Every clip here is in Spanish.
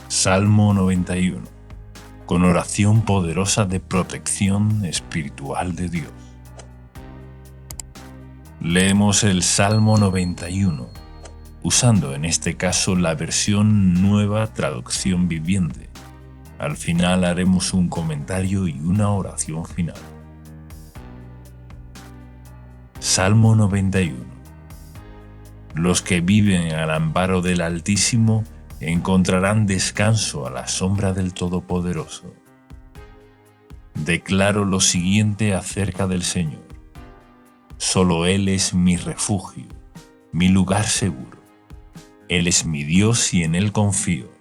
Salmo 91, con oración poderosa de protección espiritual de Dios. Leemos el Salmo 91, usando en este caso la versión Nueva Traducción Viviente. Al final haremos un comentario y una oración final. Salmo 91. Los que viven al amparo del Altísimo encontrarán descanso a la sombra del Todopoderoso. Declaro lo siguiente acerca del Señor. Solo Él es mi refugio, mi lugar seguro. Él es mi Dios y en Él confío.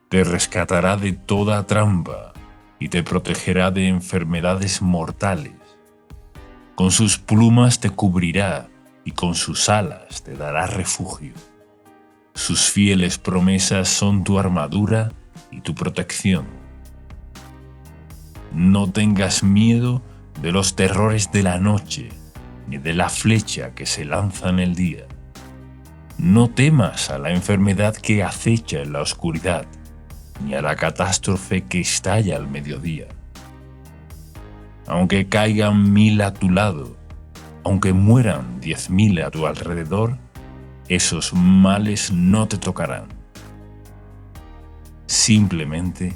Te rescatará de toda trampa y te protegerá de enfermedades mortales. Con sus plumas te cubrirá y con sus alas te dará refugio. Sus fieles promesas son tu armadura y tu protección. No tengas miedo de los terrores de la noche, ni de la flecha que se lanza en el día. No temas a la enfermedad que acecha en la oscuridad, ni a la catástrofe que estalla al mediodía. Aunque caigan 1000 a tu lado, aunque mueran 10.000 a tu alrededor, esos males no te tocarán. Simplemente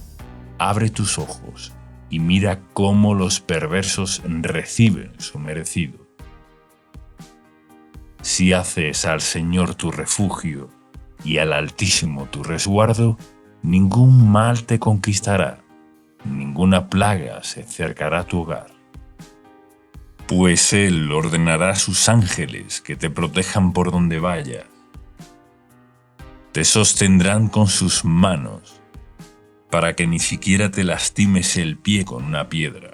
abre tus ojos y mira cómo los perversos reciben su merecido. Si haces al Señor tu refugio y al Altísimo tu resguardo, ningún mal te conquistará, ninguna plaga se acercará a tu hogar. Pues Él ordenará a sus ángeles que te protejan por donde vayas. Te sostendrán con sus manos, para que ni siquiera te lastimes el pie con una piedra.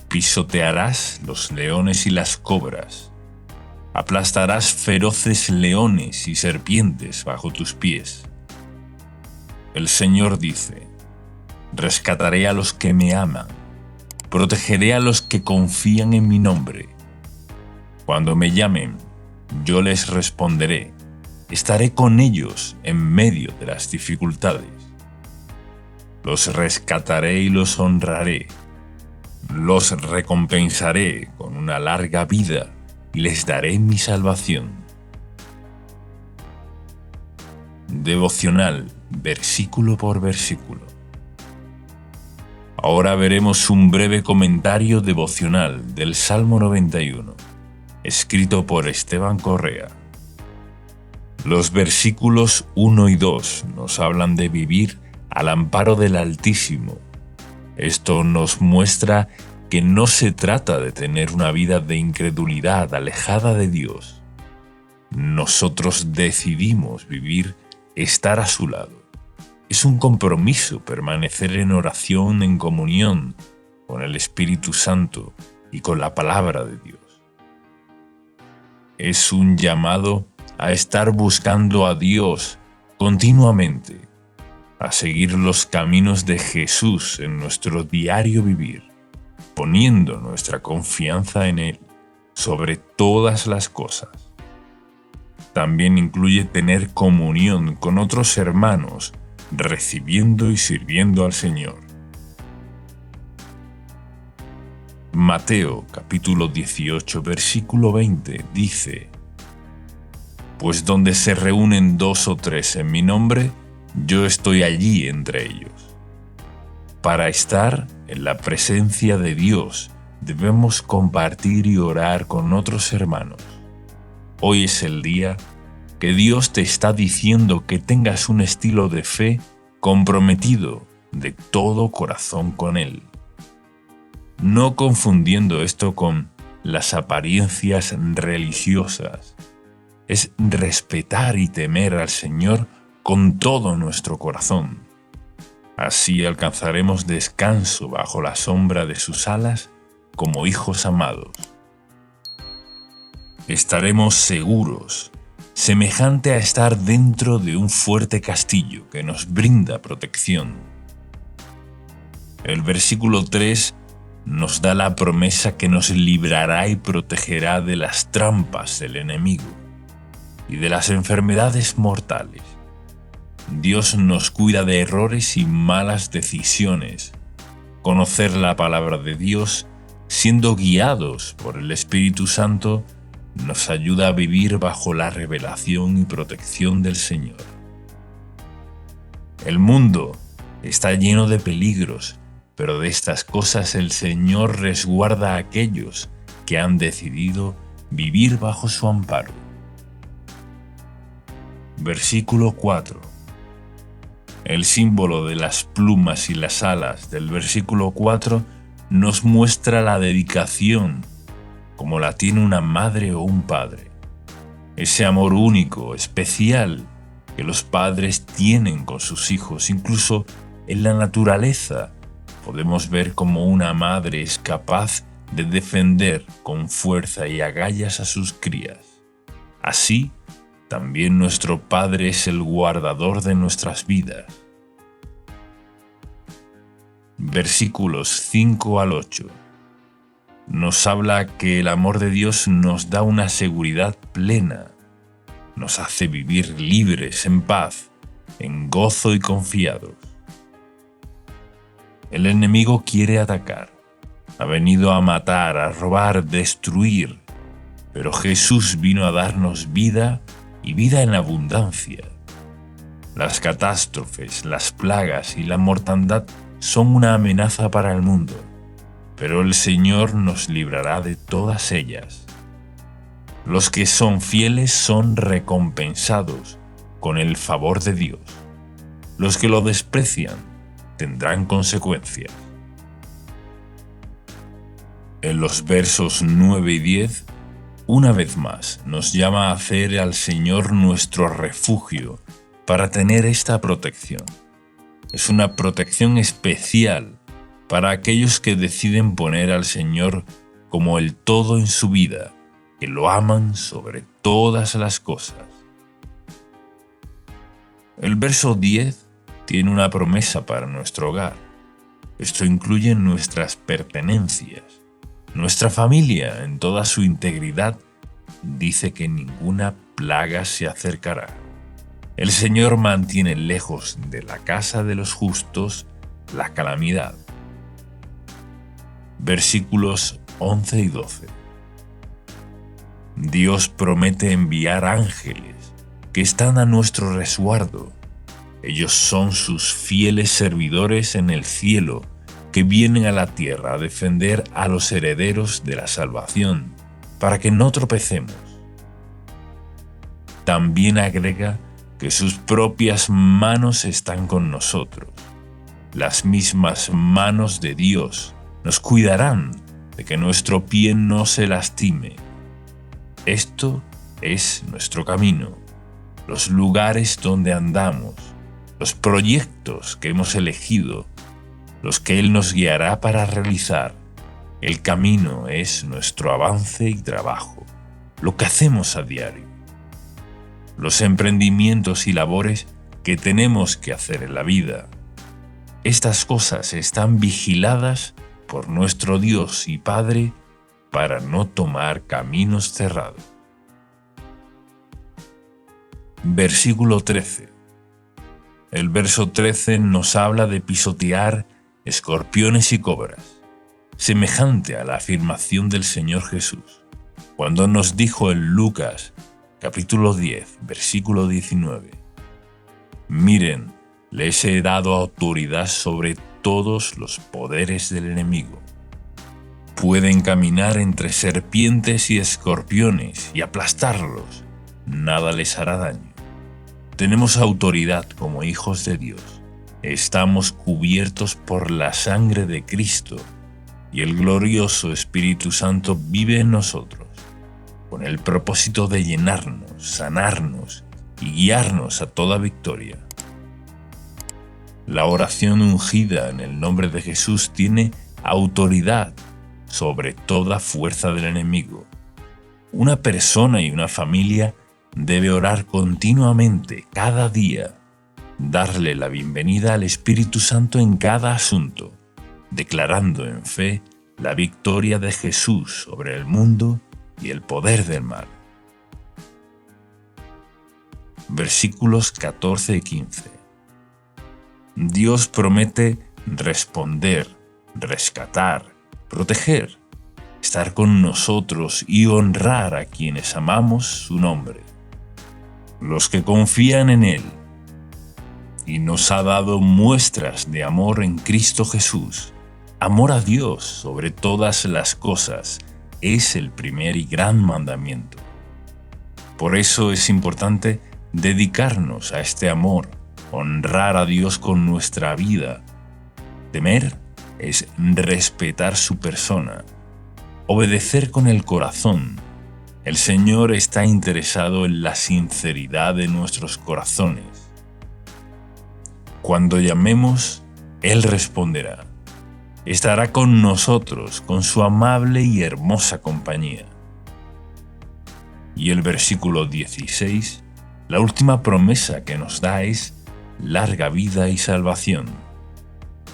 Pisotearás los leones y las cobras. Aplastarás feroces leones y serpientes bajo tus pies. El Señor dice: rescataré a los que me aman. Protegeré a los que confían en mi nombre. Cuando me llamen, yo les responderé. Estaré con ellos en medio de las dificultades. Los rescataré y los honraré. Los recompensaré con una larga vida y les daré mi salvación. Devocional, versículo por versículo. Ahora veremos un breve comentario devocional del Salmo 91, escrito por Esteban Correa. Los versículos 1 y 2 nos hablan de vivir al amparo del Altísimo. Esto nos muestra que no se trata de tener una vida de incredulidad alejada de Dios. Nosotros decidimos estar a su lado. Es un compromiso permanecer en oración, en comunión con el Espíritu Santo y con la palabra de Dios. Es un llamado a estar buscando a Dios continuamente, a seguir los caminos de Jesús en nuestro diario vivir, poniendo nuestra confianza en Él sobre todas las cosas. También incluye tener comunión con otros hermanos, recibiendo y sirviendo al Señor. Mateo capítulo 18 versículo 20 dice: pues donde se reúnen 2 o 3 en mi nombre, yo estoy allí entre ellos. Para estar en la presencia de Dios, debemos compartir y orar con otros hermanos. Hoy es el día que Dios te está diciendo que tengas un estilo de fe comprometido de todo corazón con Él. No confundiendo esto con las apariencias religiosas. Es respetar y temer al Señor con todo nuestro corazón. Así alcanzaremos descanso bajo la sombra de sus alas como hijos amados. Estaremos seguros, semejante a estar dentro de un fuerte castillo que nos brinda protección. El versículo 3 nos da la promesa que nos librará y protegerá de las trampas del enemigo. y de las enfermedades mortales. Dios nos cuida de errores y malas decisiones. Conocer la palabra de Dios, siendo guiados por el Espíritu Santo, nos ayuda a vivir bajo la revelación y protección del Señor. El mundo está lleno de peligros, pero de estas cosas el Señor resguarda a aquellos que han decidido vivir bajo su amparo. Versículo 4. El símbolo de las plumas y las alas del versículo 4 nos muestra la dedicación, como la tiene una madre o un padre. Ese amor único, especial, que los padres tienen con sus hijos. Incluso en la naturaleza podemos ver cómo una madre es capaz de defender con fuerza y agallas a sus crías. Así, también nuestro Padre es el guardador de nuestras vidas. Versículos 5 al 8. Nos habla que el amor de Dios nos da una seguridad plena. Nos hace vivir libres, en paz, en gozo y confiados. El enemigo quiere atacar. Ha venido a matar, a robar, destruir. Pero Jesús vino a darnos vida y vida en abundancia. Las catástrofes, las plagas y la mortandad son una amenaza para el mundo, pero el Señor nos librará de todas ellas. Los que son fieles son recompensados con el favor de Dios. Los que lo desprecian tendrán consecuencias. En los versos 9 y 10, una vez más nos llama a hacer al Señor nuestro refugio para tener esta protección. Es una protección especial para aquellos que deciden poner al Señor como el todo en su vida, que lo aman sobre todas las cosas. El verso 10 tiene una promesa para nuestro hogar. Esto incluye nuestras pertenencias. Nuestra familia, en toda su integridad, dice que ninguna plaga se acercará. El Señor mantiene lejos de la casa de los justos la calamidad. Versículos 11 y 12. Dios promete enviar ángeles que están a nuestro resguardo. Ellos son sus fieles servidores en el cielo, que vienen a la tierra a defender a los herederos de la salvación, para que no tropecemos. También agrega que sus propias manos están con nosotros. Las mismas manos de Dios nos cuidarán de que nuestro pie no se lastime. Esto es nuestro camino, los lugares donde andamos, los proyectos que hemos elegido, los que Él nos guiará para realizar. El camino es nuestro avance y trabajo, lo que hacemos a diario. Los emprendimientos y labores que tenemos que hacer en la vida. Estas cosas están vigiladas por nuestro Dios y Padre para no tomar caminos cerrados. Versículo 13. El verso 13 nos habla de pisotear escorpiones y cobras, semejante a la afirmación del Señor Jesús, cuando nos dijo en Lucas capítulo 10, versículo 19: Miren, les he dado autoridad sobre todos los poderes del enemigo. Pueden caminar entre serpientes y escorpiones y aplastarlos. Nada les hará daño. Tenemos autoridad como hijos de Dios. Estamos cubiertos por la sangre de Cristo y el glorioso Espíritu Santo vive en nosotros, con el propósito de llenarnos, sanarnos y guiarnos a toda victoria. La oración ungida en el nombre de Jesús tiene autoridad sobre toda fuerza del enemigo. Una persona y una familia debe orar continuamente, cada día, darle la bienvenida al Espíritu Santo en cada asunto, declarando en fe la victoria de Jesús sobre el mundo y el poder del mal. versículos 14 y 15. Dios promete responder, rescatar, proteger, estar con nosotros y honrar a quienes amamos su nombre, los que confían en Él. Y nos ha dado muestras de amor en Cristo Jesús. Amor a Dios sobre todas las cosas es el primer y gran mandamiento. Por eso es importante dedicarnos a este amor, honrar a Dios con nuestra vida. Temer es respetar su persona, obedecer con el corazón. El Señor está interesado en la sinceridad de nuestros corazones. Cuando llamemos, Él responderá. Estará con nosotros con su amable y hermosa compañía. Y el versículo 16, la última promesa que nos da es larga vida y salvación.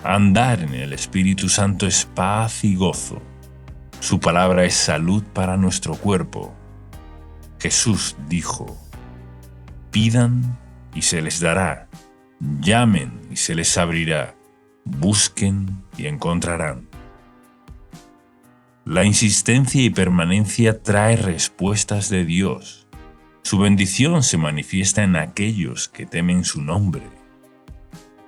Andar en el Espíritu Santo es paz y gozo. Su palabra es salud para nuestro cuerpo. Jesús dijo: pidan y se les dará, llamen y se les abrirá, busquen y encontrarán. La insistencia y permanencia trae respuestas de Dios. Su bendición se manifiesta en aquellos que temen su nombre.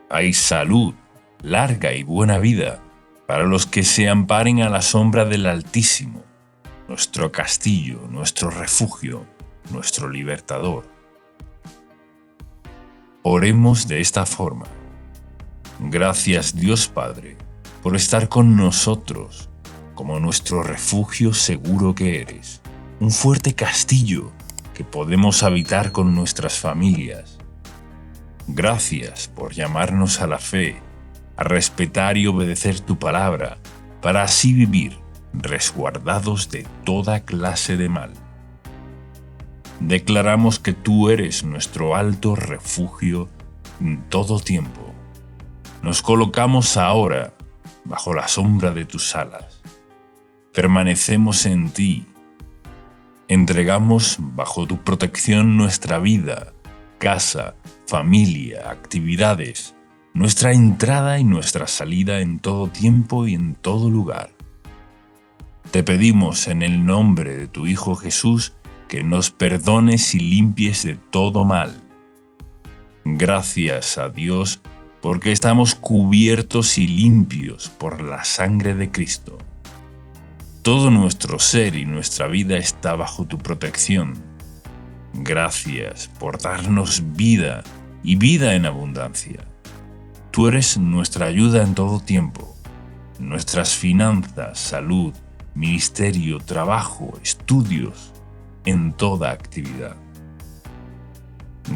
Hay salud, larga y buena vida para los que se amparen a la sombra del Altísimo, nuestro castillo, nuestro refugio, nuestro libertador. Oremos de esta forma. Gracias, Dios Padre, por estar con nosotros, como nuestro refugio seguro que eres, un fuerte castillo que podemos habitar con nuestras familias. Gracias por llamarnos a la fe, a respetar y obedecer tu palabra, para así vivir resguardados de toda clase de mal. Declaramos que tú eres nuestro alto refugio en todo tiempo. Nos colocamos ahora bajo la sombra de tus alas. Permanecemos en ti. Entregamos bajo tu protección nuestra vida, casa, familia, actividades, nuestra entrada y nuestra salida en todo tiempo y en todo lugar. Te pedimos en el nombre de tu Hijo Jesús que nos perdones y limpies de todo mal. Gracias a Dios porque estamos cubiertos y limpios por la sangre de Cristo. Todo nuestro ser y nuestra vida está bajo tu protección. Gracias por darnos vida y vida en abundancia. Tú eres nuestra ayuda en todo tiempo. Nuestras finanzas, salud, ministerio, trabajo, estudios, en toda actividad.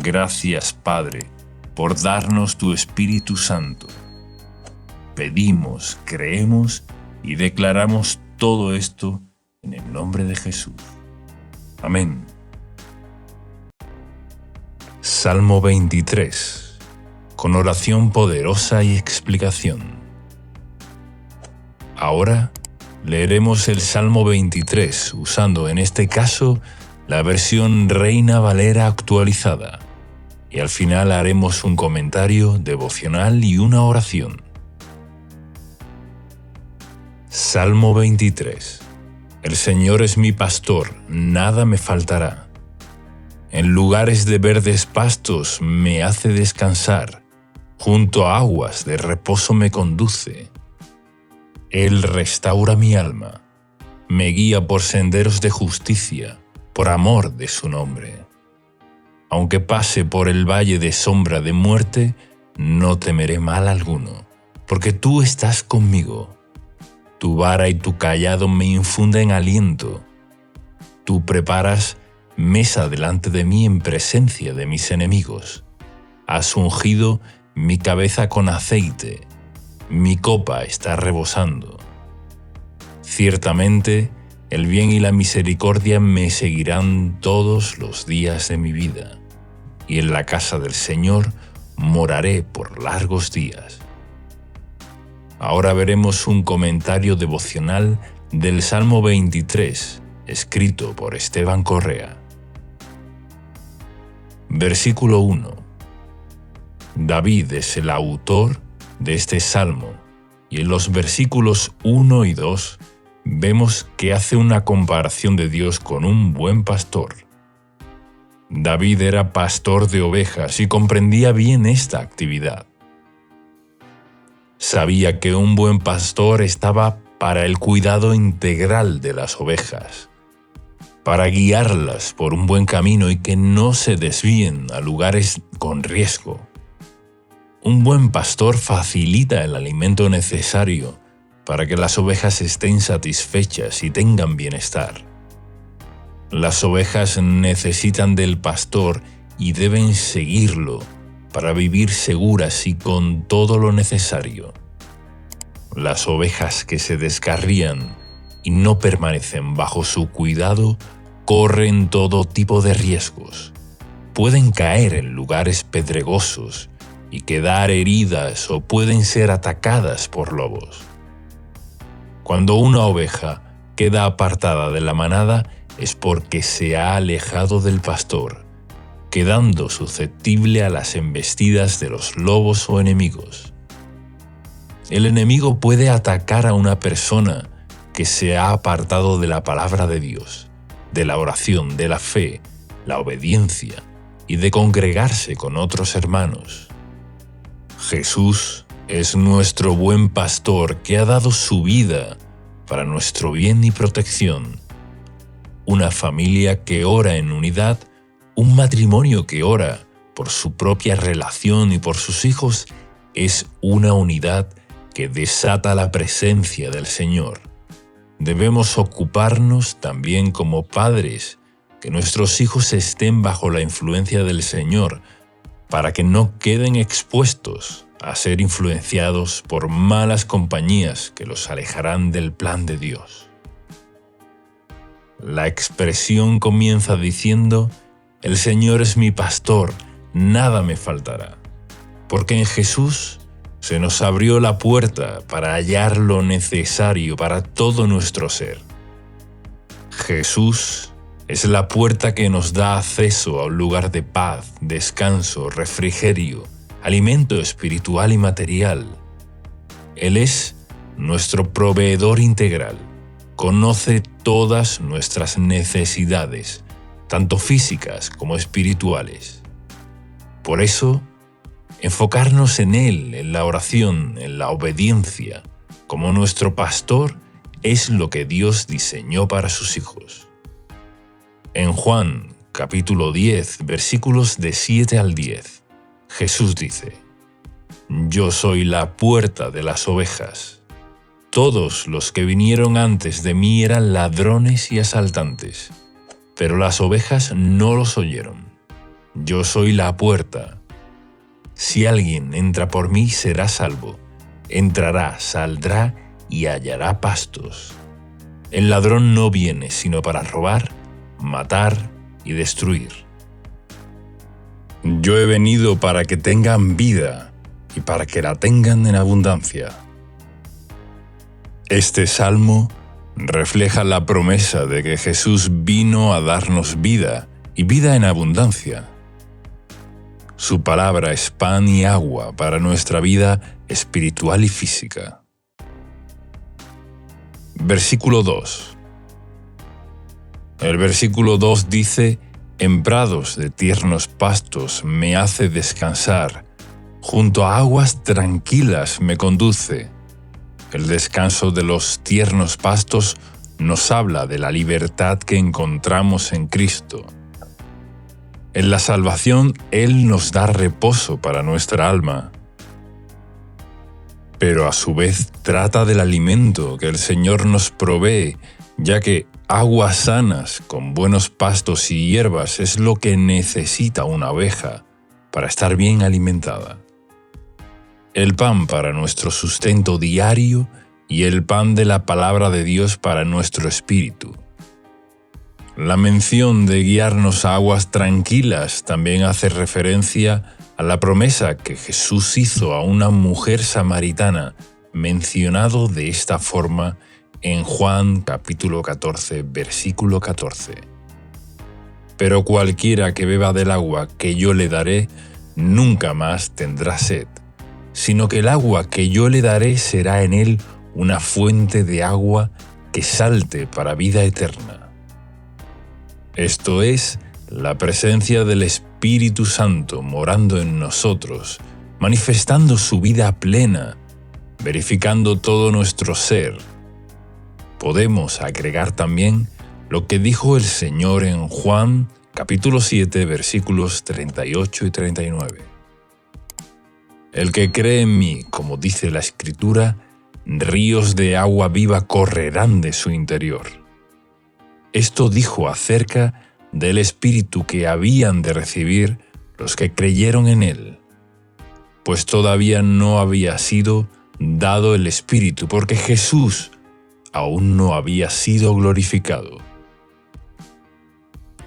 Gracias, Padre, por darnos tu Espíritu Santo. Pedimos, creemos y declaramos todo esto en el nombre de Jesús. Amén. Salmo 23, con oración poderosa y explicación. Ahora leeremos el Salmo 23 usando en este caso la versión Reina Valera actualizada y al final haremos un comentario devocional y una oración. Salmo 23. El Señor es mi pastor, nada me faltará. En lugares de verdes pastos me hace descansar, junto a aguas de reposo me conduce. Él restaura mi alma, me guía por senderos de justicia, por amor de su nombre. Aunque pase por el valle de sombra de muerte, no temeré mal alguno, porque tú estás conmigo. Tu vara y tu cayado me infunden aliento. Tú preparas mesa delante de mí en presencia de mis enemigos. Has ungido mi cabeza con aceite. Mi copa está rebosando. Ciertamente, el bien y la misericordia me seguirán todos los días de mi vida, y en la casa del Señor moraré por largos días. Ahora veremos un comentario devocional del Salmo 23, escrito por Esteban Correa. Versículo 1. David es el autor de este salmo, y en los versículos 1 y 2 vemos que hace una comparación de Dios con un buen pastor. David era pastor de ovejas y comprendía bien esta actividad. Sabía que un buen pastor estaba para el cuidado integral de las ovejas, para guiarlas por un buen camino y que no se desvíen a lugares con riesgo. Un buen pastor facilita el alimento necesario para que las ovejas estén satisfechas y tengan bienestar. Las ovejas necesitan del pastor y deben seguirlo para vivir seguras y con todo lo necesario. Las ovejas que se descarrían y no permanecen bajo su cuidado corren todo tipo de riesgos. Pueden caer en lugares pedregosos y quedar heridas o pueden ser atacadas por lobos. Cuando una oveja queda apartada de la manada es porque se ha alejado del pastor, quedando susceptible a las embestidas de los lobos o enemigos. El enemigo puede atacar a una persona que se ha apartado de la palabra de Dios, de la oración, de la fe, la obediencia y de congregarse con otros hermanos. Jesús es nuestro buen pastor que ha dado su vida para nuestro bien y protección. Una familia que ora en unidad, un matrimonio que ora por su propia relación y por sus hijos, es una unidad que desata la presencia del Señor. Debemos ocuparnos también como padres, que nuestros hijos estén bajo la influencia del Señor, para que no queden expuestos a ser influenciados por malas compañías que los alejarán del plan de Dios. La expresión comienza diciendo: «El Señor es mi pastor, nada me faltará», porque en Jesús se nos abrió la puerta para hallar lo necesario para todo nuestro ser. Jesús es la puerta que nos da acceso a un lugar de paz, descanso, refrigerio, alimento espiritual y material. Él es nuestro proveedor integral. Conoce todas nuestras necesidades, tanto físicas como espirituales. Por eso, enfocarnos en Él, en la oración, en la obediencia, como nuestro pastor, es lo que Dios diseñó para sus hijos. En Juan, capítulo 10, versículos de 7 al 10, Jesús dice: «Yo soy la puerta de las ovejas. Todos los que vinieron antes de mí eran ladrones y asaltantes, pero las ovejas no los oyeron. Yo soy la puerta. Si alguien entra por mí, será salvo. Entrará, saldrá y hallará pastos. El ladrón no viene sino para robar, matar y destruir. Yo he venido para que tengan vida y para que la tengan en abundancia». Este salmo refleja la promesa de que Jesús vino a darnos vida y vida en abundancia. Su palabra es pan y agua para nuestra vida espiritual y física. Versículo 2. El versículo 2 dice: «En prados de tiernos pastos me hace descansar, junto a aguas tranquilas me conduce». El descanso de los tiernos pastos nos habla de la libertad que encontramos en Cristo. En la salvación, Él nos da reposo para nuestra alma. Pero a su vez trata del alimento que el Señor nos provee, ya que aguas sanas con buenos pastos y hierbas es lo que necesita una oveja para estar bien alimentada. El pan para nuestro sustento diario y el pan de la palabra de Dios para nuestro espíritu. La mención de guiarnos a aguas tranquilas también hace referencia a la promesa que Jesús hizo a una mujer samaritana, mencionado de esta forma en Juan capítulo 14, versículo 14. Pero cualquiera que beba del agua que yo le daré, nunca más tendrá sed, sino que el agua que yo le daré será en él una fuente de agua que salte para vida eterna. Esto es, la presencia del Espíritu Santo morando en nosotros, manifestando su vida plena, verificando todo nuestro ser. Podemos agregar también lo que dijo el Señor en Juan, capítulo 7, versículos 38 y 39. El que cree en mí, como dice la Escritura, ríos de agua viva correrán de su interior. Esto dijo acerca del Espíritu que habían de recibir los que creyeron en él, pues todavía no había sido dado el Espíritu, porque Jesús aún no había sido glorificado.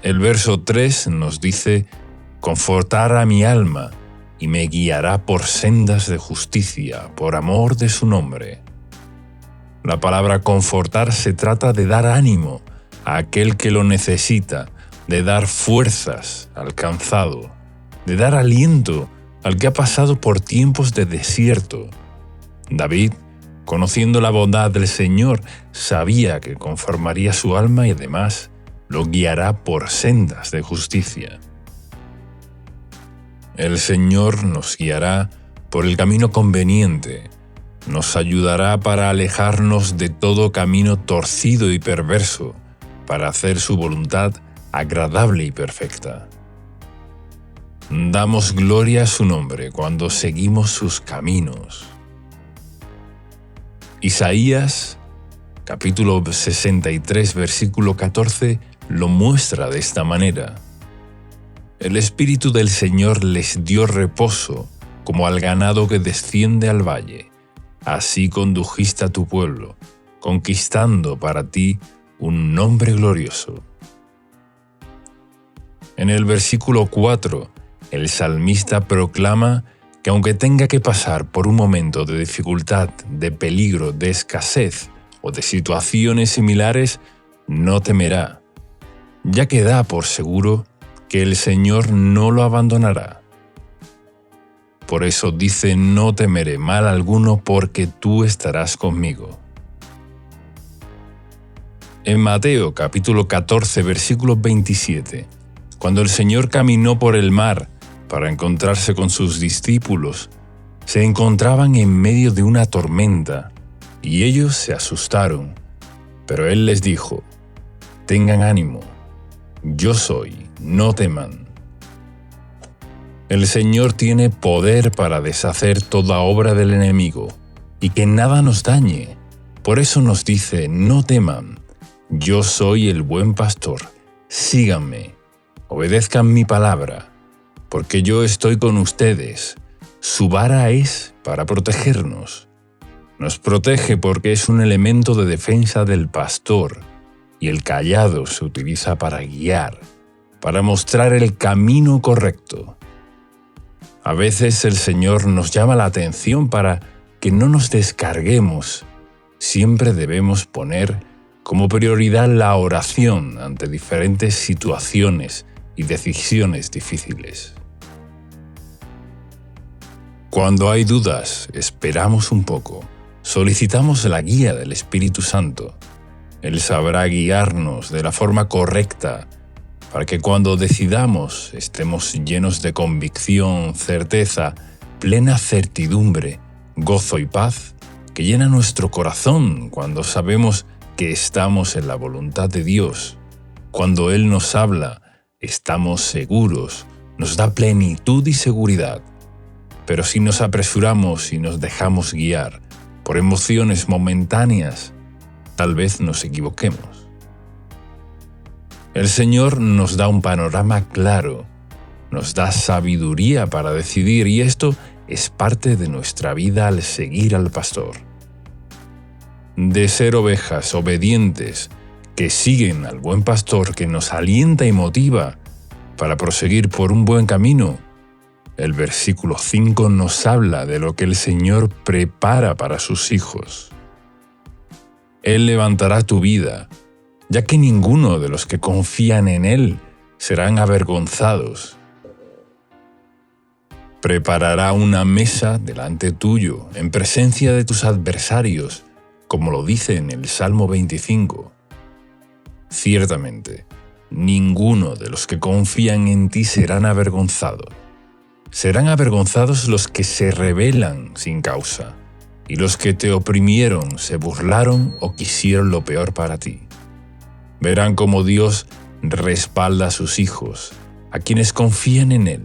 El verso 3 nos dice: «Confortará mi alma y me guiará por sendas de justicia, por amor de su nombre». La palabra confortar se trata de dar ánimo a aquel que lo necesita, de dar fuerzas al cansado, de dar aliento al que ha pasado por tiempos de desierto. David, conociendo la bondad del Señor, sabía que conformaría su alma y además lo guiará por sendas de justicia. El Señor nos guiará por el camino conveniente, nos ayudará para alejarnos de todo camino torcido y perverso, para hacer su voluntad agradable y perfecta. Damos gloria a su nombre cuando seguimos sus caminos. Isaías, capítulo 63, versículo 14, lo muestra de esta manera. El Espíritu del Señor les dio reposo, como al ganado que desciende al valle. Así condujiste a tu pueblo, conquistando para ti un nombre glorioso. En el versículo 4, el salmista proclama que aunque tenga que pasar por un momento de dificultad, de peligro, de escasez o de situaciones similares, no temerá, ya que da por seguro que el Señor no lo abandonará. Por eso dice: «No temeré mal alguno, porque tú estarás conmigo». En Mateo capítulo 14, versículo 27, cuando el Señor caminó por el mar para encontrarse con sus discípulos, se encontraban en medio de una tormenta, y ellos se asustaron. Pero Él les dijo: «Tengan ánimo, yo soy, no teman». El Señor tiene poder para deshacer toda obra del enemigo, y que nada nos dañe. Por eso nos dice: «No teman, yo soy el buen pastor, síganme, obedezcan mi palabra, porque yo estoy con ustedes». Su vara es para protegernos. Nos protege porque es un elemento de defensa del pastor, y el cayado se utiliza para guiar, para mostrar el camino correcto. A veces el Señor nos llama la atención para que no nos descarguemos. Siempre debemos poner como prioridad la oración ante diferentes situaciones y decisiones difíciles. Cuando hay dudas, esperamos un poco, solicitamos la guía del Espíritu Santo. Él sabrá guiarnos de la forma correcta para que cuando decidamos estemos llenos de convicción, certeza, plena certidumbre, gozo y paz que llena nuestro corazón cuando sabemos que estamos en la voluntad de Dios. Cuando Él nos habla, estamos seguros, nos da plenitud y seguridad. Pero si nos apresuramos y nos dejamos guiar por emociones momentáneas, tal vez nos equivoquemos. El Señor nos da un panorama claro, nos da sabiduría para decidir, y esto es parte de nuestra vida al seguir al pastor. De ser ovejas obedientes que siguen al buen pastor que nos alienta y motiva para proseguir por un buen camino, el versículo 5 nos habla de lo que el Señor prepara para sus hijos. Él levantará tu vida, ya que ninguno de los que confían en Él serán avergonzados. Preparará una mesa delante tuyo, en presencia de tus adversarios, como lo dice en el Salmo 25. Ciertamente, ninguno de los que confían en ti serán avergonzados. Serán avergonzados los que se rebelan sin causa, y los que te oprimieron, se burlaron o quisieron lo peor para ti. Verán cómo Dios respalda a sus hijos, a quienes confían en Él.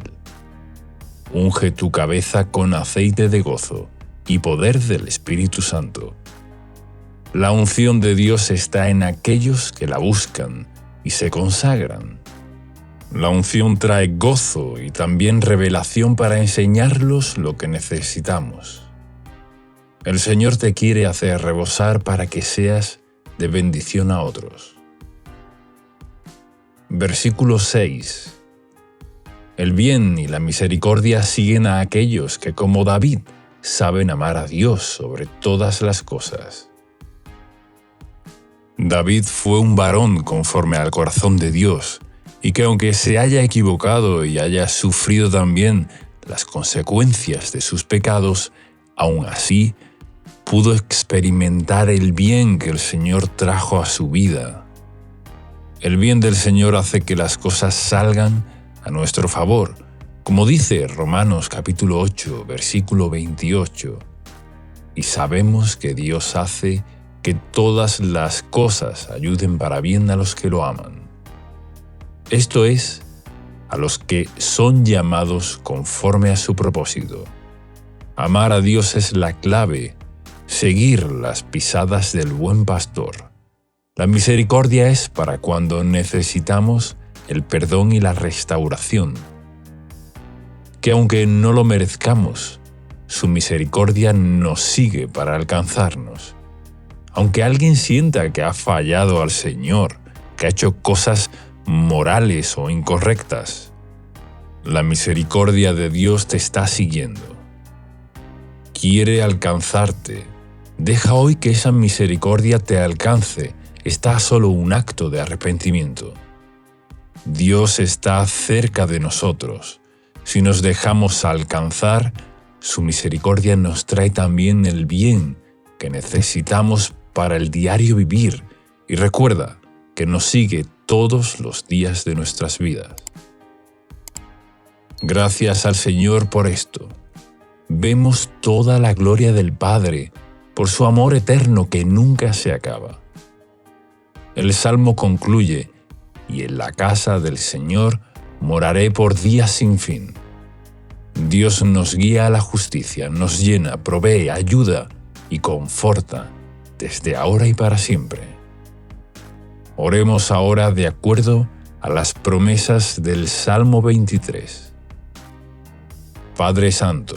Unge tu cabeza con aceite de gozo y poder del Espíritu Santo. La unción de Dios está en aquellos que la buscan y se consagran. La unción trae gozo y también revelación para enseñarlos lo que necesitamos. El Señor te quiere hacer rebosar para que seas de bendición a otros. Versículo 6. El bien y la misericordia siguen a aquellos que, como David, saben amar a Dios sobre todas las cosas. David fue un varón conforme al corazón de Dios, y que aunque se haya equivocado y haya sufrido también las consecuencias de sus pecados, aún así pudo experimentar el bien que el Señor trajo a su vida. El bien del Señor hace que las cosas salgan a nuestro favor, como dice Romanos capítulo 8, versículo 28. Y sabemos que Dios hace que todas las cosas ayuden para bien a los que lo aman. Esto es, a los que son llamados conforme a su propósito. Amar a Dios es la clave, seguir las pisadas del buen pastor. La misericordia es para cuando necesitamos el perdón y la restauración, que aunque no lo merezcamos, su misericordia nos sigue para alcanzarnos. Aunque alguien sienta que ha fallado al Señor, que ha hecho cosas morales o incorrectas, la misericordia de Dios te está siguiendo. Quiere alcanzarte. Deja hoy que esa misericordia te alcance. Está solo un acto de arrepentimiento. Dios está cerca de nosotros. Si nos dejamos alcanzar, su misericordia nos trae también el bien que necesitamos para el diario vivir, y recuerda que nos sigue todos los días de nuestras vidas. Gracias al Señor por esto. Vemos toda la gloria del Padre por su amor eterno que nunca se acaba. El Salmo concluye: y en la casa del Señor moraré por días sin fin. Dios nos guía a la justicia, nos llena, provee, ayuda y conforta desde ahora y para siempre. Oremos ahora de acuerdo a las promesas del Salmo 23. Padre Santo,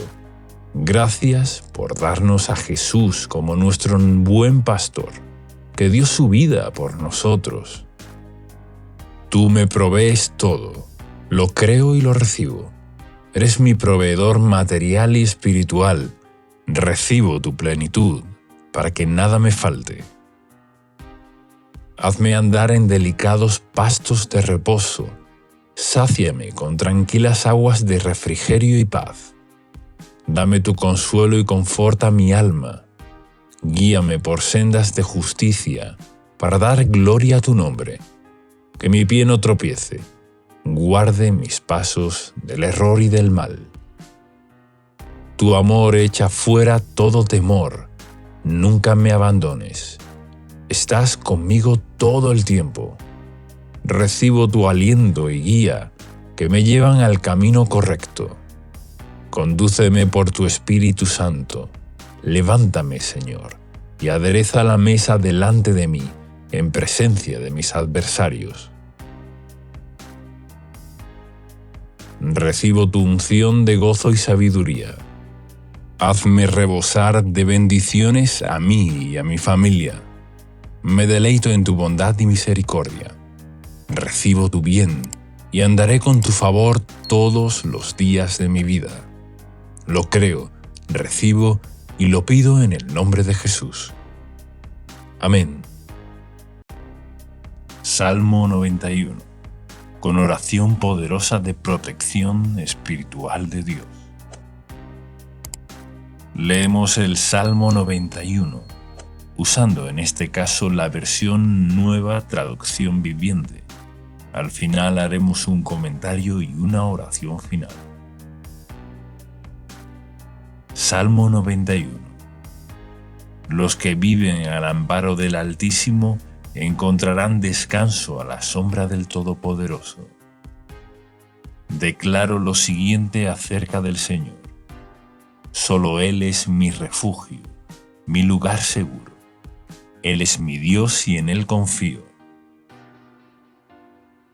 gracias por darnos a Jesús como nuestro buen pastor, que dio su vida por nosotros. Tú me provees todo, lo creo y lo recibo. Eres mi proveedor material y espiritual. Recibo tu plenitud, para que nada me falte. Hazme andar en delicados pastos de reposo. Sáciame con tranquilas aguas de refrigerio y paz. Dame tu consuelo y conforta mi alma. Guíame por sendas de justicia, para dar gloria a tu nombre. Que mi pie no tropiece. Guarde mis pasos del error y del mal. Tu amor echa fuera todo temor. Nunca me abandones. Estás conmigo todo el tiempo. Recibo tu aliento y guía que me llevan al camino correcto. Condúceme por tu Espíritu Santo. Levántame, Señor, y adereza la mesa delante de mí, en presencia de mis adversarios. Recibo tu unción de gozo y sabiduría. Hazme rebosar de bendiciones a mí y a mi familia. Me deleito en tu bondad y misericordia. Recibo tu bien y andaré con tu favor todos los días de mi vida. Lo creo, recibo y lo pido en el nombre de Jesús. Amén. Salmo 91. con oración poderosa de protección espiritual de Dios. Leemos el Salmo 91, usando en este caso la versión Nueva Traducción Viviente. Al final haremos un comentario y una oración final. Salmo 91. Los que viven al amparo del Altísimo encontrarán descanso a la sombra del Todopoderoso. Declaro lo siguiente acerca del Señor. Solo Él es mi refugio, mi lugar seguro. Él es mi Dios y en Él confío.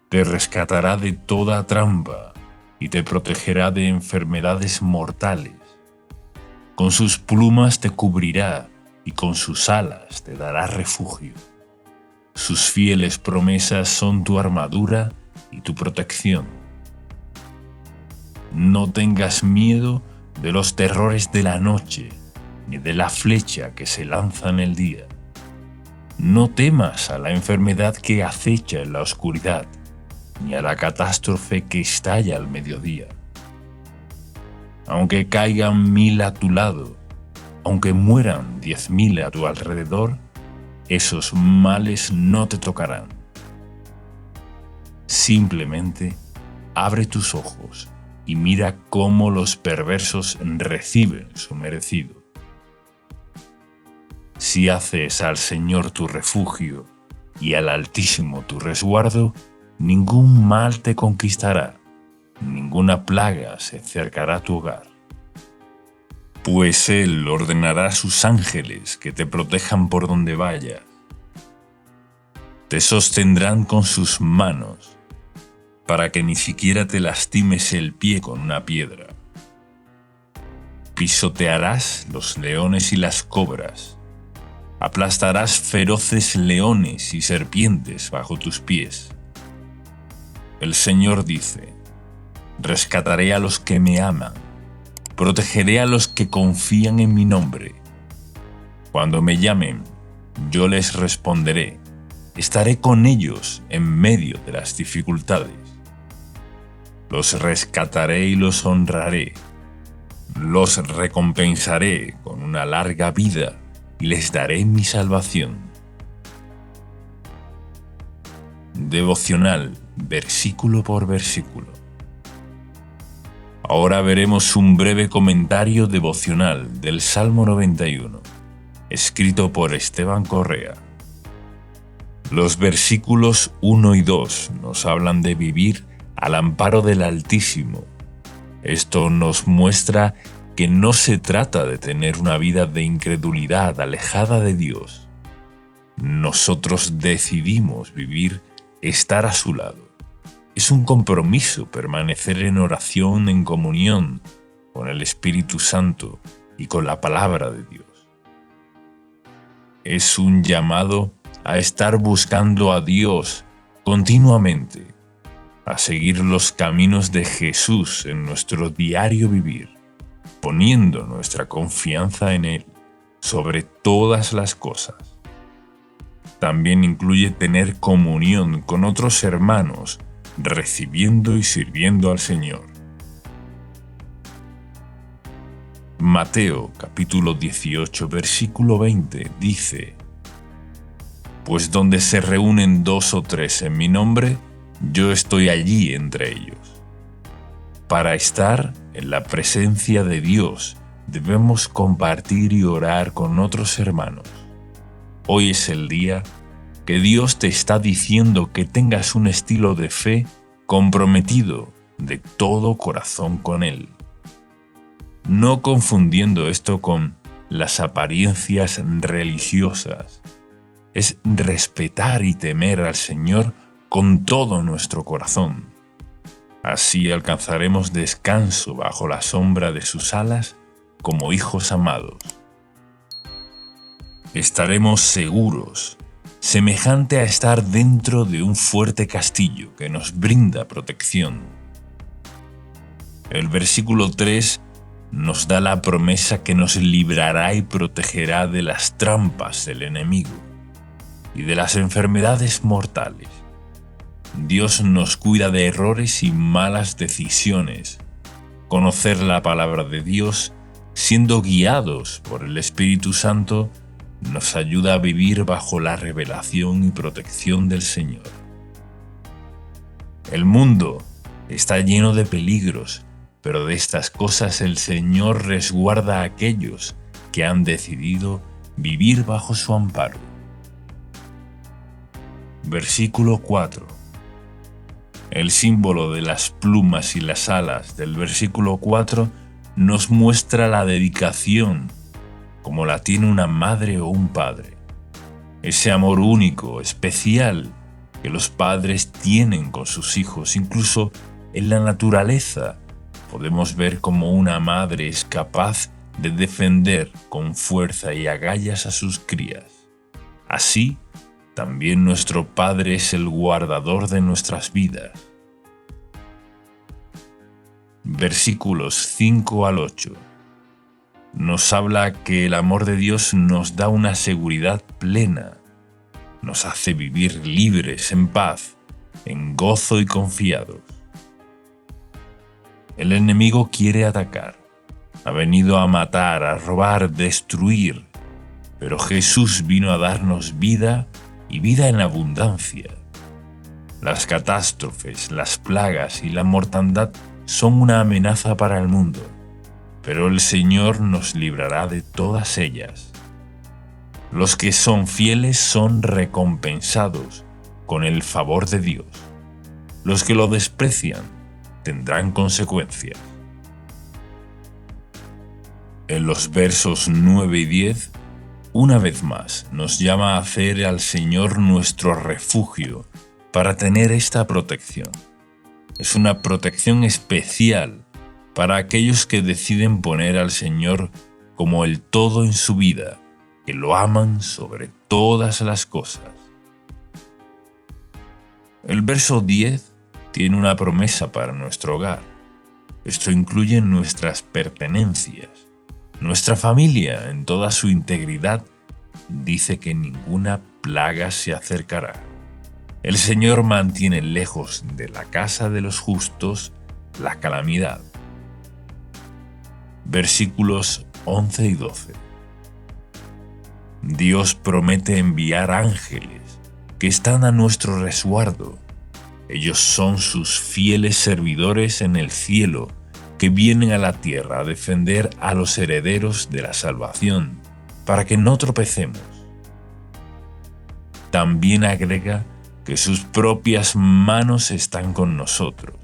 Te rescatará de toda trampa y te protegerá de enfermedades mortales. Con sus plumas te cubrirá y con sus alas te dará refugio. Sus fieles promesas son tu armadura y tu protección. No tengas miedo de los terrores de la noche, ni de la flecha que se lanza en el día. No temas a la enfermedad que acecha en la oscuridad, ni a la catástrofe que estalla al mediodía. Aunque caigan 1000 a tu lado, aunque mueran 10.000 a tu alrededor, esos males no te tocarán. Simplemente abre tus ojos y mira cómo los perversos reciben su merecido. Si haces al Señor tu refugio y al Altísimo tu resguardo, ningún mal te conquistará, ninguna plaga se acercará a tu hogar. Pues Él ordenará a sus ángeles que te protejan por donde vayas. Te sostendrán con sus manos, para que ni siquiera te lastimes el pie con una piedra. Pisotearás los leones y las cobras. Aplastarás feroces leones y serpientes bajo tus pies. El Señor dice: rescataré a los que me aman, protegeré a los que confían en mi nombre. Cuando me llamen, yo les responderé, estaré con ellos en medio de las dificultades. Los rescataré y los honraré, los recompensaré con una larga vida y les daré mi salvación. Devocional, versículo por versículo. Ahora veremos un breve comentario devocional del Salmo 91, escrito por Esteban Correa. Los versículos 1 y 2 nos hablan de vivir al amparo del Altísimo. Esto nos muestra que no se trata de tener una vida de incredulidad alejada de Dios. Nosotros decidimos estar a su lado. Es un compromiso permanecer en oración, en comunión con el Espíritu Santo y con la palabra de Dios. Es un llamado a estar buscando a Dios continuamente, a seguir los caminos de Jesús en nuestro diario vivir, poniendo nuestra confianza en Él sobre todas las cosas. También incluye tener comunión con otros hermanos, recibiendo y sirviendo al Señor. Mateo capítulo 18 versículo 20 dice: Pues donde se reúnen 2 o 3 en mi nombre, yo estoy allí entre ellos. Para estar en la presencia de Dios, debemos compartir y orar con otros hermanos. Hoy es el día que Dios te está diciendo que tengas un estilo de fe comprometido de todo corazón con Él. No confundiendo esto con las apariencias religiosas. Es respetar y temer al Señor con todo nuestro corazón. Así alcanzaremos descanso bajo la sombra de sus alas como hijos amados. Estaremos seguros, semejante a estar dentro de un fuerte castillo que nos brinda protección. El versículo 3 nos da la promesa que nos librará y protegerá de las trampas del enemigo y de las enfermedades mortales. Dios nos cuida de errores y malas decisiones. Conocer la palabra de Dios, siendo guiados por el Espíritu Santo, nos ayuda a vivir bajo la revelación y protección del Señor. El mundo está lleno de peligros, pero de estas cosas el Señor resguarda a aquellos que han decidido vivir bajo su amparo. Versículo 4. El símbolo de las plumas y las alas del versículo 4 nos muestra la dedicación, como la tiene una madre o un padre. Ese amor único, especial, que los padres tienen con sus hijos. Incluso en la naturaleza podemos ver cómo una madre es capaz de defender con fuerza y agallas a sus crías. Así, también nuestro Padre es el guardador de nuestras vidas. Versículos 5 al 8. Nos habla que el amor de Dios nos da una seguridad plena. Nos hace vivir libres, en paz, en gozo y confiados. El enemigo quiere atacar. Ha venido a matar, a robar, destruir. Pero Jesús vino a darnos vida y vida en abundancia. Las catástrofes, las plagas y la mortandad son una amenaza para el mundo, pero el Señor nos librará de todas ellas. Los que son fieles son recompensados con el favor de Dios. Los que lo desprecian tendrán consecuencias. En los versos 9 y 10, una vez más nos llama a hacer al Señor nuestro refugio para tener esta protección. Es una protección especial para aquellos que deciden poner al Señor como el todo en su vida, que lo aman sobre todas las cosas. El verso 10 tiene una promesa para nuestro hogar. Esto incluye nuestras pertenencias. Nuestra familia, en toda su integridad, dice que ninguna plaga se acercará. El Señor mantiene lejos de la casa de los justos la calamidad. Versículos 11 y 12. Dios promete enviar ángeles que están a nuestro resguardo. Ellos son sus fieles servidores en el cielo, que vienen a la tierra a defender a los herederos de la salvación, para que no tropecemos. También agrega que sus propias manos están con nosotros.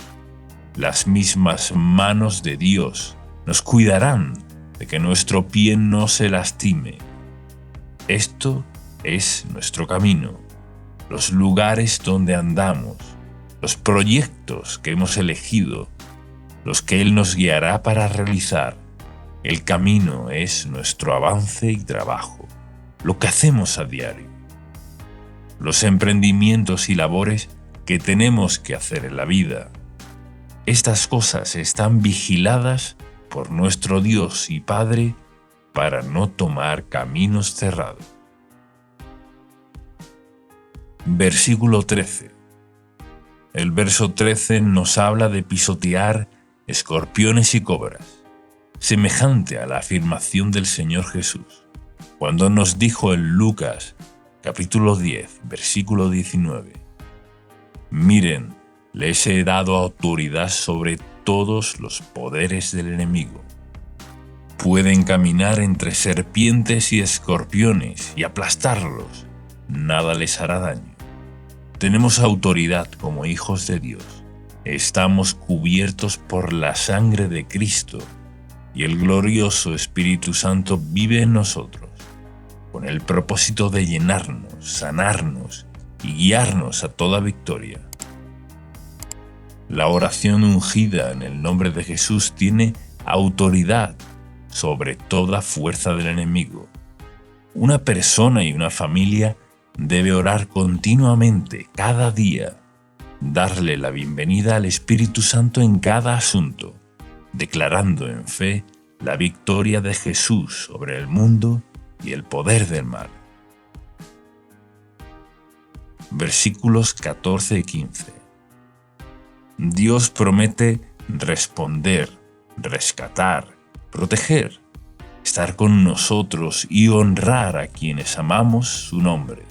Las mismas manos de Dios nos cuidarán de que nuestro pie no se lastime. Esto es nuestro camino, los lugares donde andamos, los proyectos que hemos elegido, los que Él nos guiará para realizar. El camino es nuestro avance y trabajo, lo que hacemos a diario. Los emprendimientos y labores que tenemos que hacer en la vida. Estas cosas están vigiladas por nuestro Dios y Padre para no tomar caminos cerrados. Versículo 13. El verso 13 nos habla de pisotear escorpiones y cobras, semejante a la afirmación del Señor Jesús, cuando nos dijo en Lucas capítulo 10, versículo 19: Miren, les he dado autoridad sobre todos los poderes del enemigo. Pueden caminar entre serpientes y escorpiones y aplastarlos. Nada les hará daño. Tenemos autoridad como hijos de Dios. Estamos cubiertos por la sangre de Cristo y el glorioso Espíritu Santo vive en nosotros, con el propósito de llenarnos, sanarnos y guiarnos a toda victoria. La oración ungida en el nombre de Jesús tiene autoridad sobre toda fuerza del enemigo. Una persona y una familia debe orar continuamente, cada día, darle la bienvenida al Espíritu Santo en cada asunto, declarando en fe la victoria de Jesús sobre el mundo y el poder del mal. Versículos 14 y 15. Dios promete responder, rescatar, proteger, estar con nosotros y honrar a quienes amamos su nombre,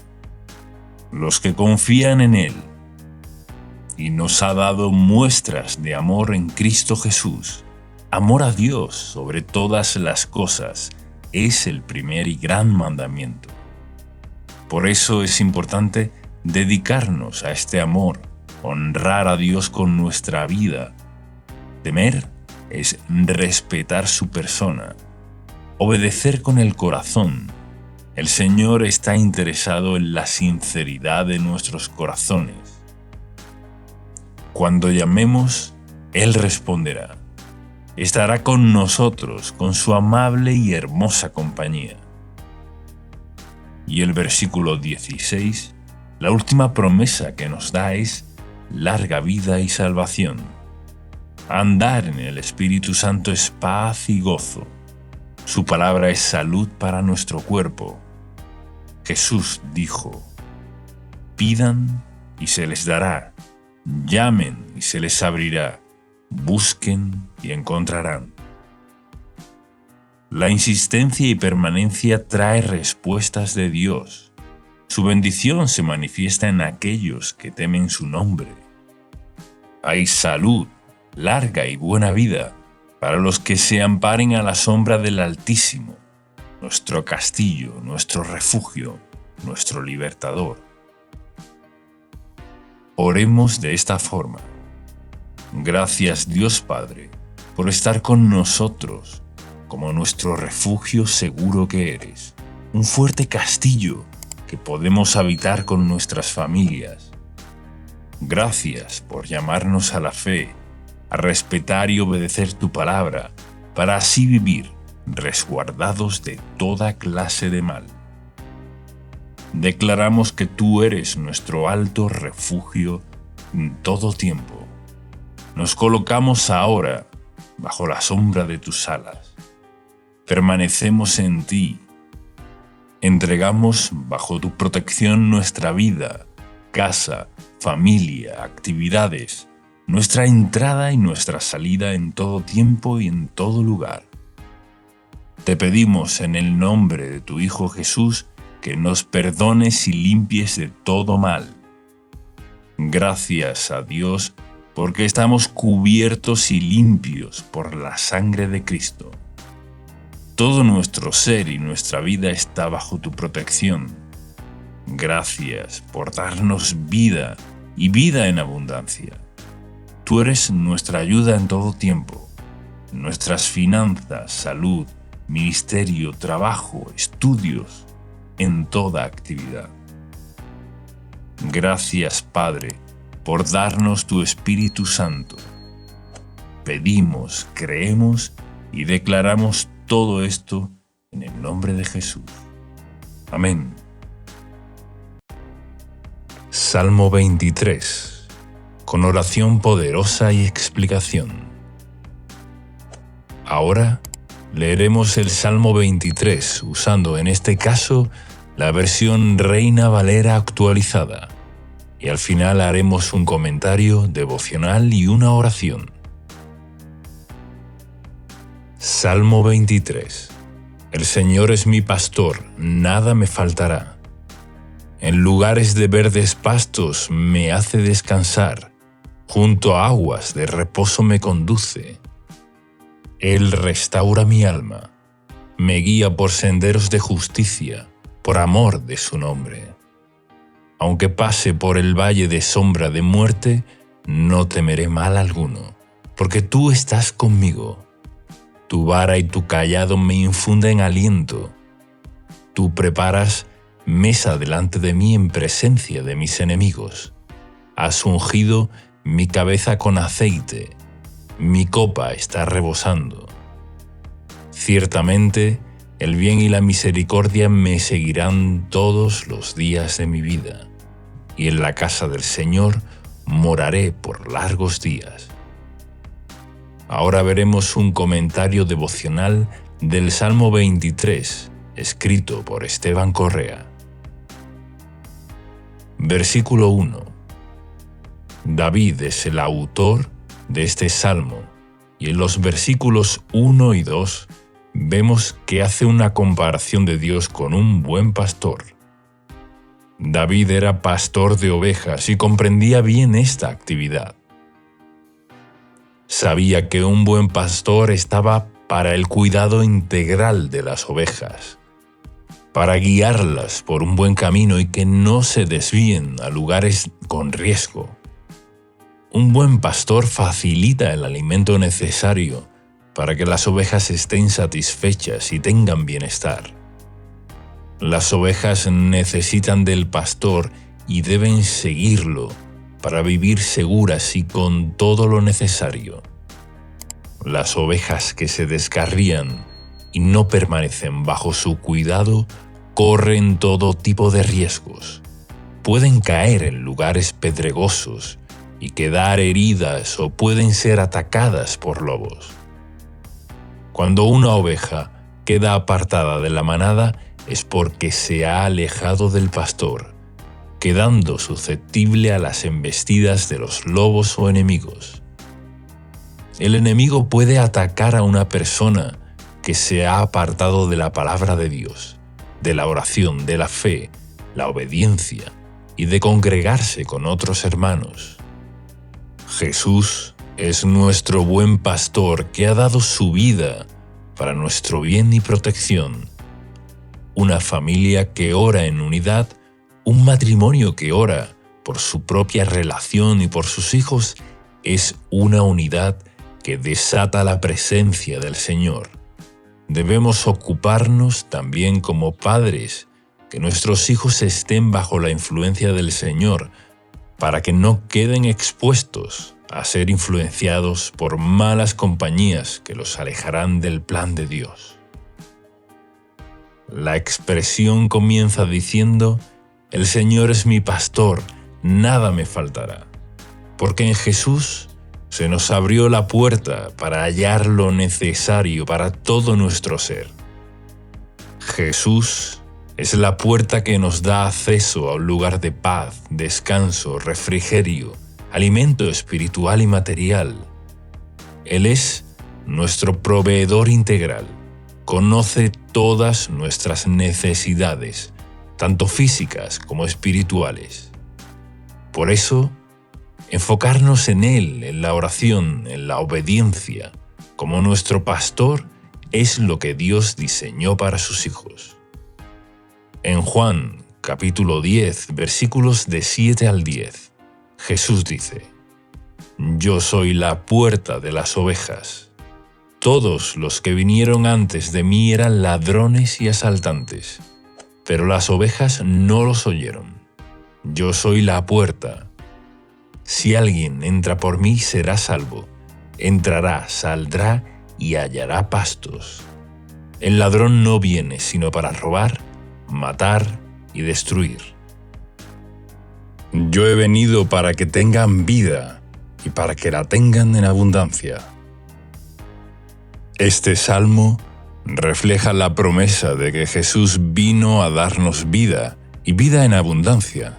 los que confían en Él. Y nos ha dado muestras de amor en Cristo Jesús. Amor a Dios sobre todas las cosas es el primer y gran mandamiento. Por eso es importante dedicarnos a este amor, honrar a Dios con nuestra vida. Temer es respetar su persona, obedecer con el corazón. El Señor está interesado en la sinceridad de nuestros corazones. Cuando llamemos, Él responderá. Estará con nosotros con su amable y hermosa compañía. Y el versículo 16, la última promesa que nos da es larga vida y salvación. Andar en el Espíritu Santo es paz y gozo. Su palabra es salud para nuestro cuerpo. Jesús dijo: pidan y se les dará. Llamen y se les abrirá, busquen y encontrarán. La insistencia y permanencia trae respuestas de Dios. Su bendición se manifiesta en aquellos que temen su nombre. Hay salud, larga y buena vida para los que se amparen a la sombra del Altísimo, nuestro castillo, nuestro refugio, nuestro libertador. Oremos de esta forma. Gracias, Dios Padre, por estar con nosotros, como nuestro refugio seguro que eres, un fuerte castillo que podemos habitar con nuestras familias. Gracias por llamarnos a la fe, a respetar y obedecer tu palabra, para así vivir resguardados de toda clase de mal. Declaramos que tú eres nuestro alto refugio en todo tiempo. Nos colocamos ahora bajo la sombra de tus alas. Permanecemos en ti. Entregamos bajo tu protección nuestra vida, casa, familia, actividades, nuestra entrada y nuestra salida en todo tiempo y en todo lugar. Te pedimos en el nombre de tu Hijo Jesús que nos perdones y limpies de todo mal. Gracias a Dios porque estamos cubiertos y limpios por la sangre de Cristo. Todo nuestro ser y nuestra vida está bajo tu protección. Gracias por darnos vida y vida en abundancia. Tú eres nuestra ayuda en todo tiempo. Nuestras finanzas, salud, ministerio, trabajo, estudios, en toda actividad. Gracias, Padre, por darnos tu Espíritu Santo. Pedimos, creemos y declaramos todo esto en el nombre de Jesús. Amén. Salmo 23, con oración poderosa y explicación. Ahora leeremos el Salmo 23 usando en este caso la versión Reina Valera actualizada, y al final haremos un comentario devocional y una oración. Salmo 23. El Señor es mi pastor, nada me faltará. En lugares de verdes pastos me hace descansar, junto a aguas de reposo me conduce. Él restaura mi alma, me guía por senderos de justicia, por amor de su nombre. Aunque pase por el valle de sombra de muerte, no temeré mal alguno, porque tú estás conmigo. Tu vara y tu cayado me infunden aliento. Tú preparas mesa delante de mí en presencia de mis enemigos. Has ungido mi cabeza con aceite, mi copa está rebosando. Ciertamente, el bien y la misericordia me seguirán todos los días de mi vida, y en la casa del Señor moraré por largos días. Ahora veremos un comentario devocional del Salmo 23, escrito por Esteban Correa. Versículo 1. David es el autor de este salmo, y en los versículos 1 y 2 vemos que hace una comparación de Dios con un buen pastor. David era pastor de ovejas y comprendía bien esta actividad. Sabía que un buen pastor estaba para el cuidado integral de las ovejas, para guiarlas por un buen camino y que no se desvíen a lugares con riesgo. Un buen pastor facilita el alimento necesario para que las ovejas estén satisfechas y tengan bienestar. Las ovejas necesitan del pastor y deben seguirlo para vivir seguras y con todo lo necesario. Las ovejas que se descarrían y no permanecen bajo su cuidado corren todo tipo de riesgos. Pueden caer en lugares pedregosos y quedar heridas o pueden ser atacadas por lobos. Cuando una oveja queda apartada de la manada es porque se ha alejado del pastor, quedando susceptible a las embestidas de los lobos o enemigos. El enemigo puede atacar a una persona que se ha apartado de la palabra de Dios, de la oración, de la fe, la obediencia y de congregarse con otros hermanos. Jesús es nuestro buen pastor que ha dado su vida para nuestro bien y protección. Una familia que ora en unidad, un matrimonio que ora por su propia relación y por sus hijos, es una unidad que desata la presencia del Señor. Debemos ocuparnos también como padres, que nuestros hijos estén bajo la influencia del Señor, para que no queden expuestos a ser influenciados por malas compañías que los alejarán del plan de Dios. La expresión comienza diciendo: «El Señor es mi pastor, nada me faltará», porque en Jesús se nos abrió la puerta para hallar lo necesario para todo nuestro ser. Jesús es la puerta que nos da acceso a un lugar de paz, descanso, refrigerio, alimento espiritual y material. Él es nuestro proveedor integral. Conoce todas nuestras necesidades, tanto físicas como espirituales. Por eso, enfocarnos en Él, en la oración, en la obediencia, como nuestro pastor, es lo que Dios diseñó para sus hijos. En Juan, capítulo 10, versículos de 7 al 10, Jesús dice: «Yo soy la puerta de las ovejas. Todos los que vinieron antes de mí eran ladrones y asaltantes, pero las ovejas no los oyeron. Yo soy la puerta. Si alguien entra por mí, será salvo. Entrará, saldrá y hallará pastos. El ladrón no viene sino para robar, matar y destruir. Yo he venido para que tengan vida y para que la tengan en abundancia». Este salmo refleja la promesa de que Jesús vino a darnos vida y vida en abundancia.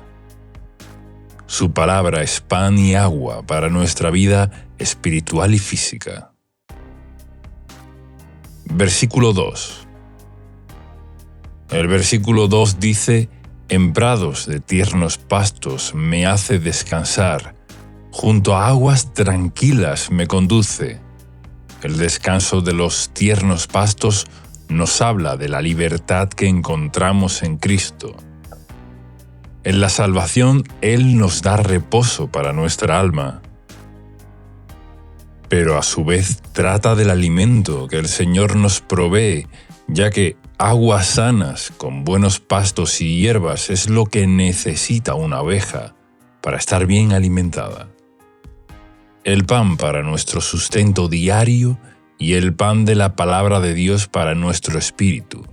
Su palabra es pan y agua para nuestra vida espiritual y física. Versículo 2. El versículo 2 dice: «En prados de tiernos pastos me hace descansar, junto a aguas tranquilas me conduce». El descanso de los tiernos pastos nos habla de la libertad que encontramos en Cristo. En la salvación, Él nos da reposo para nuestra alma. Pero a su vez trata del alimento que el Señor nos provee, ya que aguas sanas con buenos pastos y hierbas es lo que necesita una oveja para estar bien alimentada. El pan para nuestro sustento diario y el pan de la palabra de Dios para nuestro espíritu.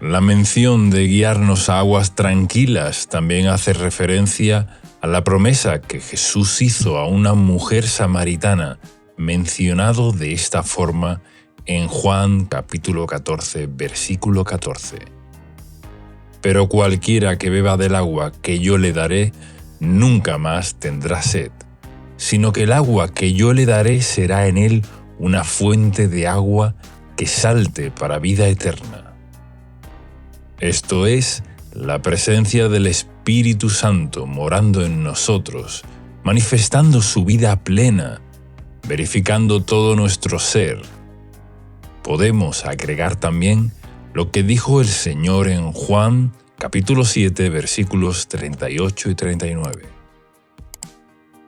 La mención de guiarnos a aguas tranquilas también hace referencia a la promesa que Jesús hizo a una mujer samaritana, mencionado de esta forma en Juan capítulo 14, versículo 14. «Pero cualquiera que beba del agua que yo le daré, nunca más tendrá sed, sino que el agua que yo le daré será en él una fuente de agua que salte para vida eterna. Esto es, la presencia del Espíritu Santo morando en nosotros, manifestando su vida plena, verificando todo nuestro ser. Podemos agregar también lo que dijo el Señor en Juan, capítulo 7, versículos 38 y 39.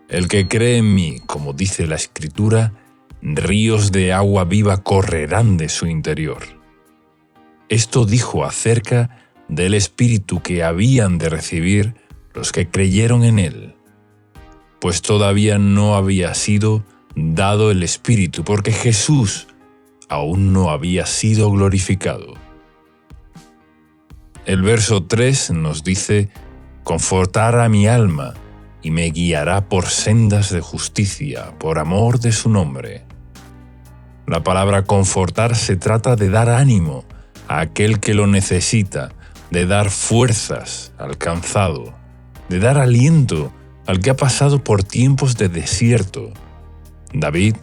El que cree en mí, como dice la Escritura, ríos de agua viva correrán de su interior. Esto dijo acerca del Espíritu que habían de recibir los que creyeron en Él, pues todavía no había sido dado el Espíritu, porque Jesús aún no había sido glorificado. El verso 3 nos dice: «Confortará a mi alma y me guiará por sendas de justicia, por amor de su nombre». La palabra confortar se trata de dar ánimo a aquel que lo necesita, de dar fuerzas al cansado, de dar aliento al que ha pasado por tiempos de desierto. David,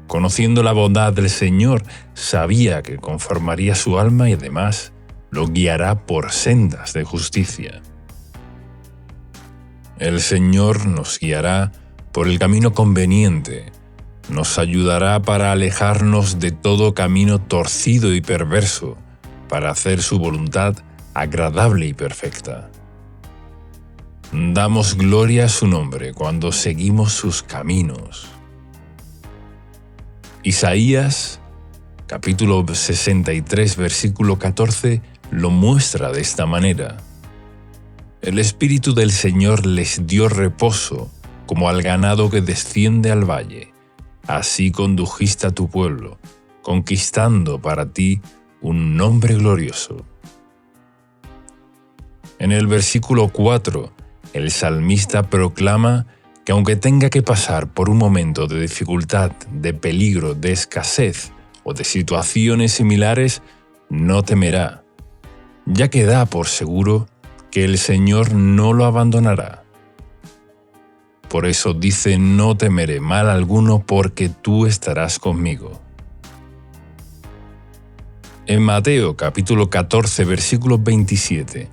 conociendo la bondad del Señor, sabía que conformaría su alma y además lo guiará por sendas de justicia. El Señor nos guiará por el camino conveniente, nos ayudará para alejarnos de todo camino torcido y perverso, para hacer su voluntad agradable y perfecta. Damos gloria a su nombre cuando seguimos sus caminos. Isaías, capítulo 63, versículo 14, lo muestra de esta manera. El Espíritu del Señor les dio reposo, como al ganado que desciende al valle. Así condujiste a tu pueblo, conquistando para ti un nombre glorioso. En el versículo 4, el salmista proclama que aunque tenga que pasar por un momento de dificultad, de peligro, de escasez o de situaciones similares, no temerá, ya que da por seguro que el Señor no lo abandonará. Por eso dice: no temeré mal alguno porque tú estarás conmigo. En Mateo capítulo 14, versículo 27,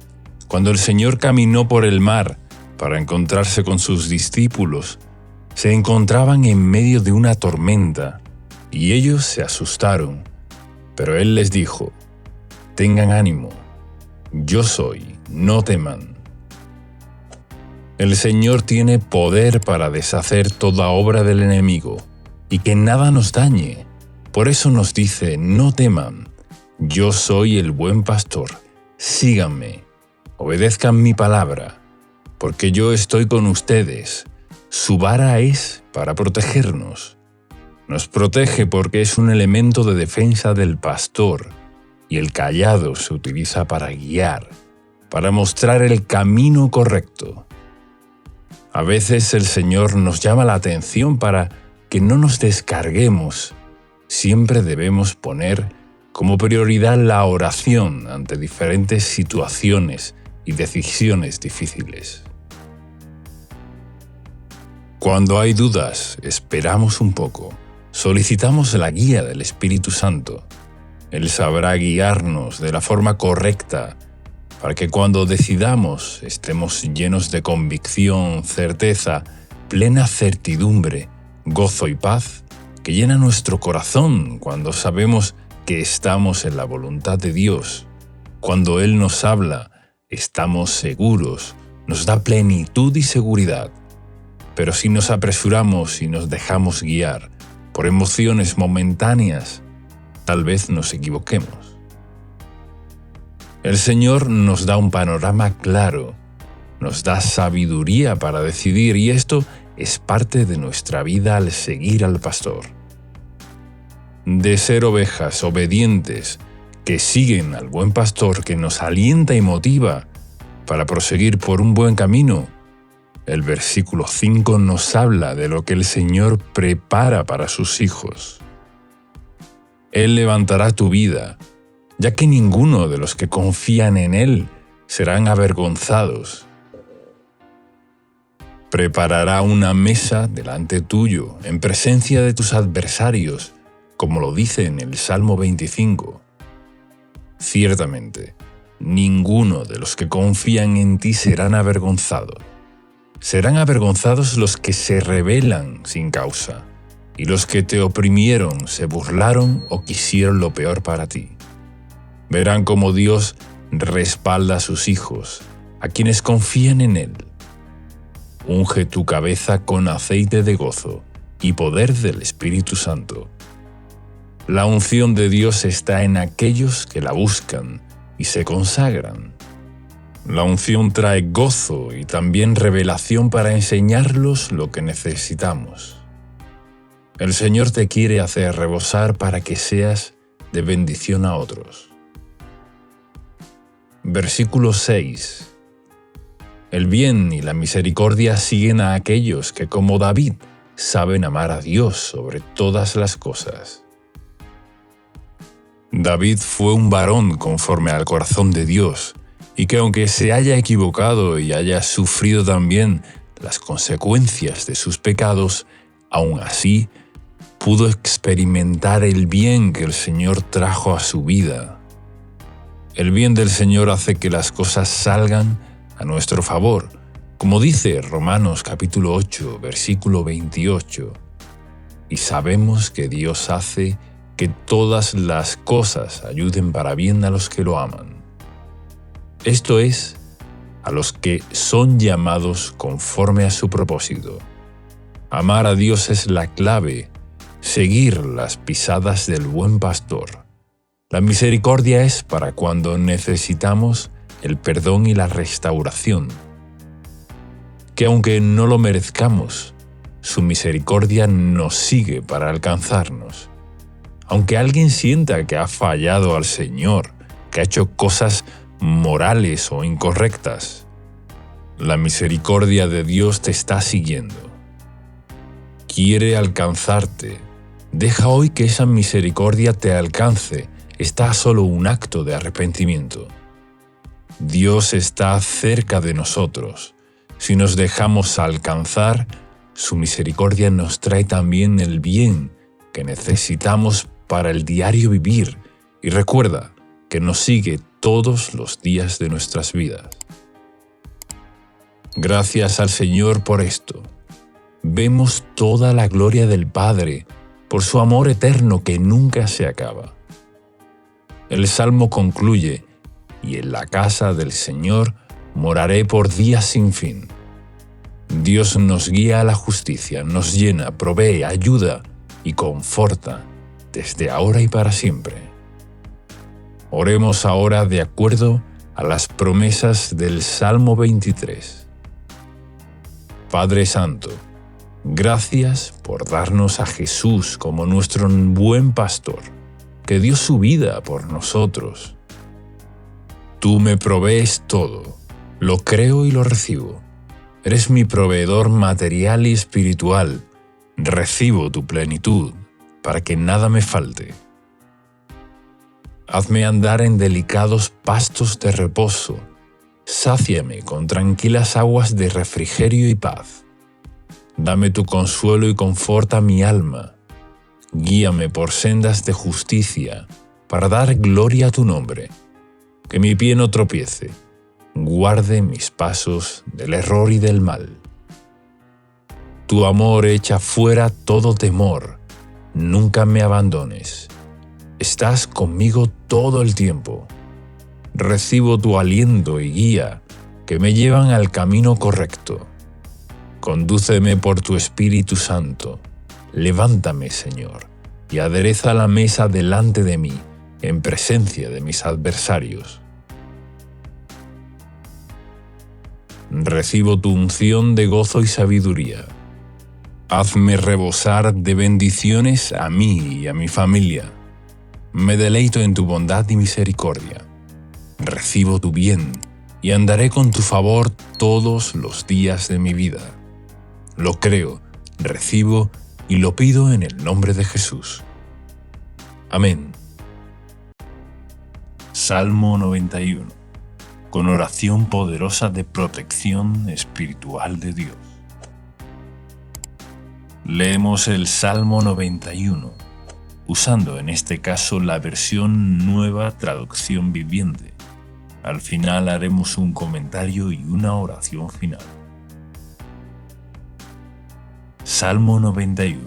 cuando el Señor caminó por el mar para encontrarse con sus discípulos, se encontraban en medio de una tormenta, y ellos se asustaron. Pero Él les dijo: tengan ánimo, yo soy, no teman. El Señor tiene poder para deshacer toda obra del enemigo, y que nada nos dañe. Por eso nos dice: no teman, yo soy el buen pastor, síganme, obedezcan mi palabra, porque yo estoy con ustedes. Su vara es para protegernos. Nos protege porque es un elemento de defensa del pastor, y el cayado se utiliza para guiar, para mostrar el camino correcto. A veces el Señor nos llama la atención para que no nos descarguemos. Siempre debemos poner como prioridad la oración ante diferentes situaciones y decisiones difíciles. Cuando hay dudas, esperamos un poco, solicitamos la guía del Espíritu Santo. Él sabrá guiarnos de la forma correcta para que cuando decidamos estemos llenos de convicción, certeza, plena certidumbre, gozo y paz que llena nuestro corazón cuando sabemos que estamos en la voluntad de Dios. Cuando Él nos habla, estamos seguros, nos da plenitud y seguridad. Pero si nos apresuramos y nos dejamos guiar por emociones momentáneas, tal vez nos equivoquemos. El Señor nos da un panorama claro, nos da sabiduría para decidir, y esto es parte de nuestra vida al seguir al pastor. De ser ovejas obedientes que siguen al buen pastor que nos alienta y motiva para proseguir por un buen camino, el versículo 5 nos habla de lo que el Señor prepara para sus hijos. Él levantará tu vida, ya que ninguno de los que confían en Él serán avergonzados. Preparará una mesa delante tuyo, en presencia de tus adversarios, como lo dice en el Salmo 25. Ciertamente, ninguno de los que confían en ti serán avergonzados. Serán avergonzados los que se rebelan sin causa, y los que te oprimieron, se burlaron o quisieron lo peor para ti. Verán cómo Dios respalda a sus hijos, a quienes confían en Él. Unge tu cabeza con aceite de gozo y poder del Espíritu Santo. La unción de Dios está en aquellos que la buscan y se consagran. La unción trae gozo y también revelación para enseñarlos lo que necesitamos. El Señor te quiere hacer rebosar para que seas de bendición a otros. Versículo 6. El bien y la misericordia siguen a aquellos que, como David, saben amar a Dios sobre todas las cosas. David fue un varón conforme al corazón de Dios, y que aunque se haya equivocado y haya sufrido también las consecuencias de sus pecados, aún así pudo experimentar el bien que el Señor trajo a su vida. El bien del Señor hace que las cosas salgan a nuestro favor, como dice Romanos capítulo 8, versículo 28. Y sabemos que Dios hace que todas las cosas ayuden para bien a los que lo aman. Esto es, a los que son llamados conforme a su propósito. Amar a Dios es la clave, seguir las pisadas del buen pastor. La misericordia es para cuando necesitamos el perdón y la restauración. Que aunque no lo merezcamos, su misericordia nos sigue para alcanzarnos. Aunque alguien sienta que ha fallado al Señor, que ha hecho cosas morales o incorrectas, la misericordia de Dios te está siguiendo. Quiere alcanzarte. Deja hoy que esa misericordia te alcance. Está a solo un acto de arrepentimiento. Dios está cerca de nosotros. Si nos dejamos alcanzar, su misericordia nos trae también el bien que necesitamos para el diario vivir, y recuerda que nos sigue todos los días de nuestras vidas. Gracias al Señor por esto. Vemos toda la gloria del Padre por su amor eterno que nunca se acaba. El Salmo concluye: y en la casa del Señor moraré por días sin fin. Dios nos guía a la justicia, nos llena, provee, ayuda y conforta desde ahora y para siempre. Oremos ahora de acuerdo a las promesas del Salmo 23. Padre Santo, gracias por darnos a Jesús como nuestro buen pastor, que dio su vida por nosotros. Tú me provees todo, lo creo y lo recibo. Eres mi proveedor material y espiritual. Recibo tu plenitud, para que nada me falte. Hazme andar en delicados pastos de reposo. Sáciame con tranquilas aguas de refrigerio y paz. Dame tu consuelo y conforta mi alma. Guíame por sendas de justicia, para dar gloria a tu nombre. Que mi pie no tropiece. Guarde mis pasos del error y del mal. Tu amor echa fuera todo temor. Nunca me abandones. Estás conmigo todo el tiempo. Recibo tu aliento y guía que me llevan al camino correcto. Condúceme por tu Espíritu Santo. Levántame, Señor, y adereza la mesa delante de mí, en presencia de mis adversarios. Recibo tu unción de gozo y sabiduría. Hazme rebosar de bendiciones a mí y a mi familia. Me deleito en tu bondad y misericordia. Recibo tu bien y andaré con tu favor todos los días de mi vida. Lo creo, recibo y lo pido en el nombre de Jesús. Amén. Salmo 91. Con oración poderosa de protección espiritual de Dios. Leemos el Salmo 91, usando en este caso la versión Nueva Traducción Viviente. Al final haremos un comentario y una oración final. Salmo 91.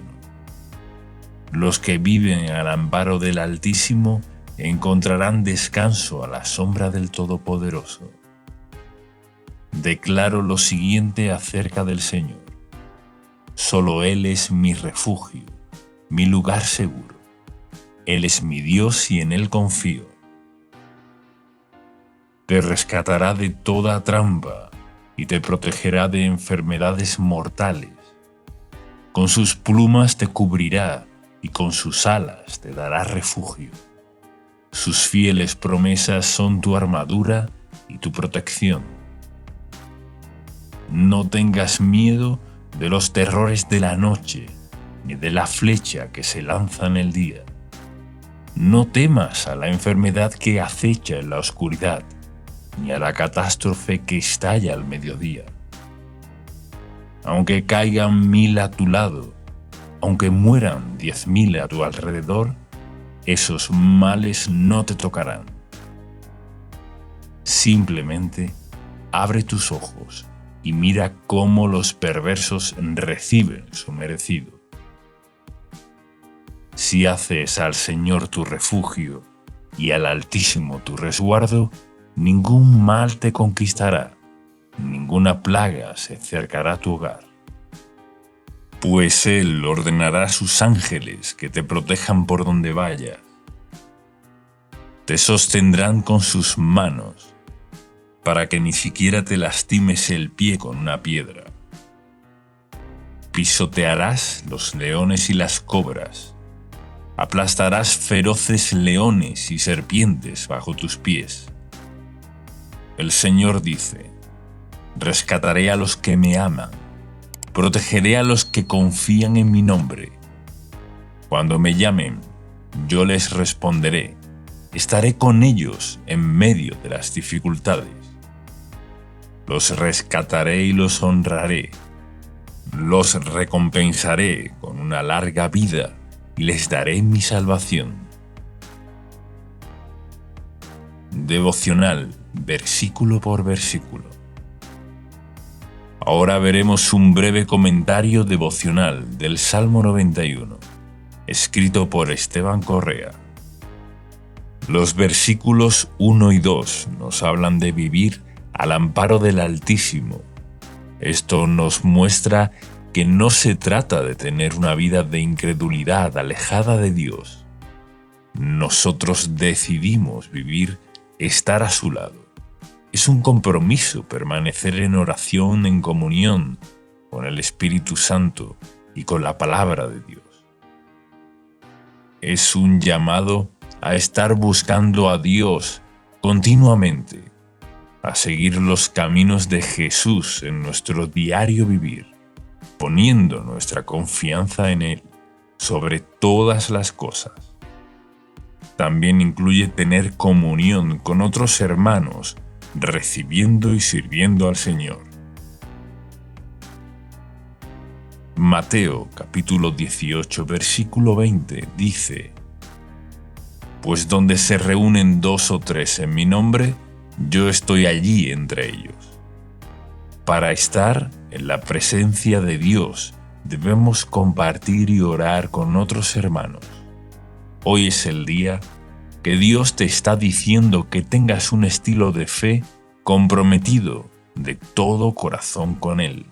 Los que viven al amparo del Altísimo encontrarán descanso a la sombra del Todopoderoso. Declaro lo siguiente acerca del Señor. Solo Él es mi refugio, mi lugar seguro. Él es mi Dios y en Él confío. Te rescatará de toda trampa y te protegerá de enfermedades mortales. Con sus plumas te cubrirá y con sus alas te dará refugio. Sus fieles promesas son tu armadura y tu protección. No tengas miedo de los terrores de la noche, ni de la flecha que se lanza en el día. No temas a la enfermedad que acecha en la oscuridad, ni a la catástrofe que estalla al mediodía. Aunque caigan 1000 a tu lado, aunque mueran 10.000 a tu alrededor, esos males no te tocarán. Simplemente abre tus ojos y mira cómo los perversos reciben su merecido. Si haces al Señor tu refugio y al Altísimo tu resguardo, ningún mal te conquistará, ninguna plaga se acercará a tu hogar. Pues Él ordenará a sus ángeles que te protejan por donde vayas. Te sostendrán con sus manos, para que ni siquiera te lastimes el pie con una piedra. Pisotearás los leones y las cobras. Aplastarás feroces leones y serpientes bajo tus pies. El Señor dice: rescataré a los que me aman, protegeré a los que confían en mi nombre. Cuando me llamen, yo les responderé, estaré con ellos en medio de las dificultades. Los rescataré y los honraré, los recompensaré con una larga vida y les daré mi salvación. Devocional, versículo por versículo. Ahora veremos un breve comentario devocional del Salmo 91, escrito por Esteban Correa. Los versículos 1 y 2 nos hablan de vivir al amparo del Altísimo. Esto nos muestra que no se trata de tener una vida de incredulidad alejada de Dios. Nosotros decidimos estar a su lado. Es un compromiso permanecer en oración, en comunión con el Espíritu Santo y con la palabra de Dios. Es un llamado a estar buscando a Dios continuamente, a seguir los caminos de Jesús en nuestro diario vivir, poniendo nuestra confianza en Él sobre todas las cosas. También incluye tener comunión con otros hermanos, recibiendo y sirviendo al Señor. Mateo capítulo 18 versículo 20 dice: Pues donde se reúnen 2 o 3 en mi nombre, yo estoy allí entre ellos. Para estar en la presencia de Dios, debemos compartir y orar con otros hermanos. Hoy es el día que Dios te está diciendo que tengas un estilo de fe comprometido de todo corazón con Él.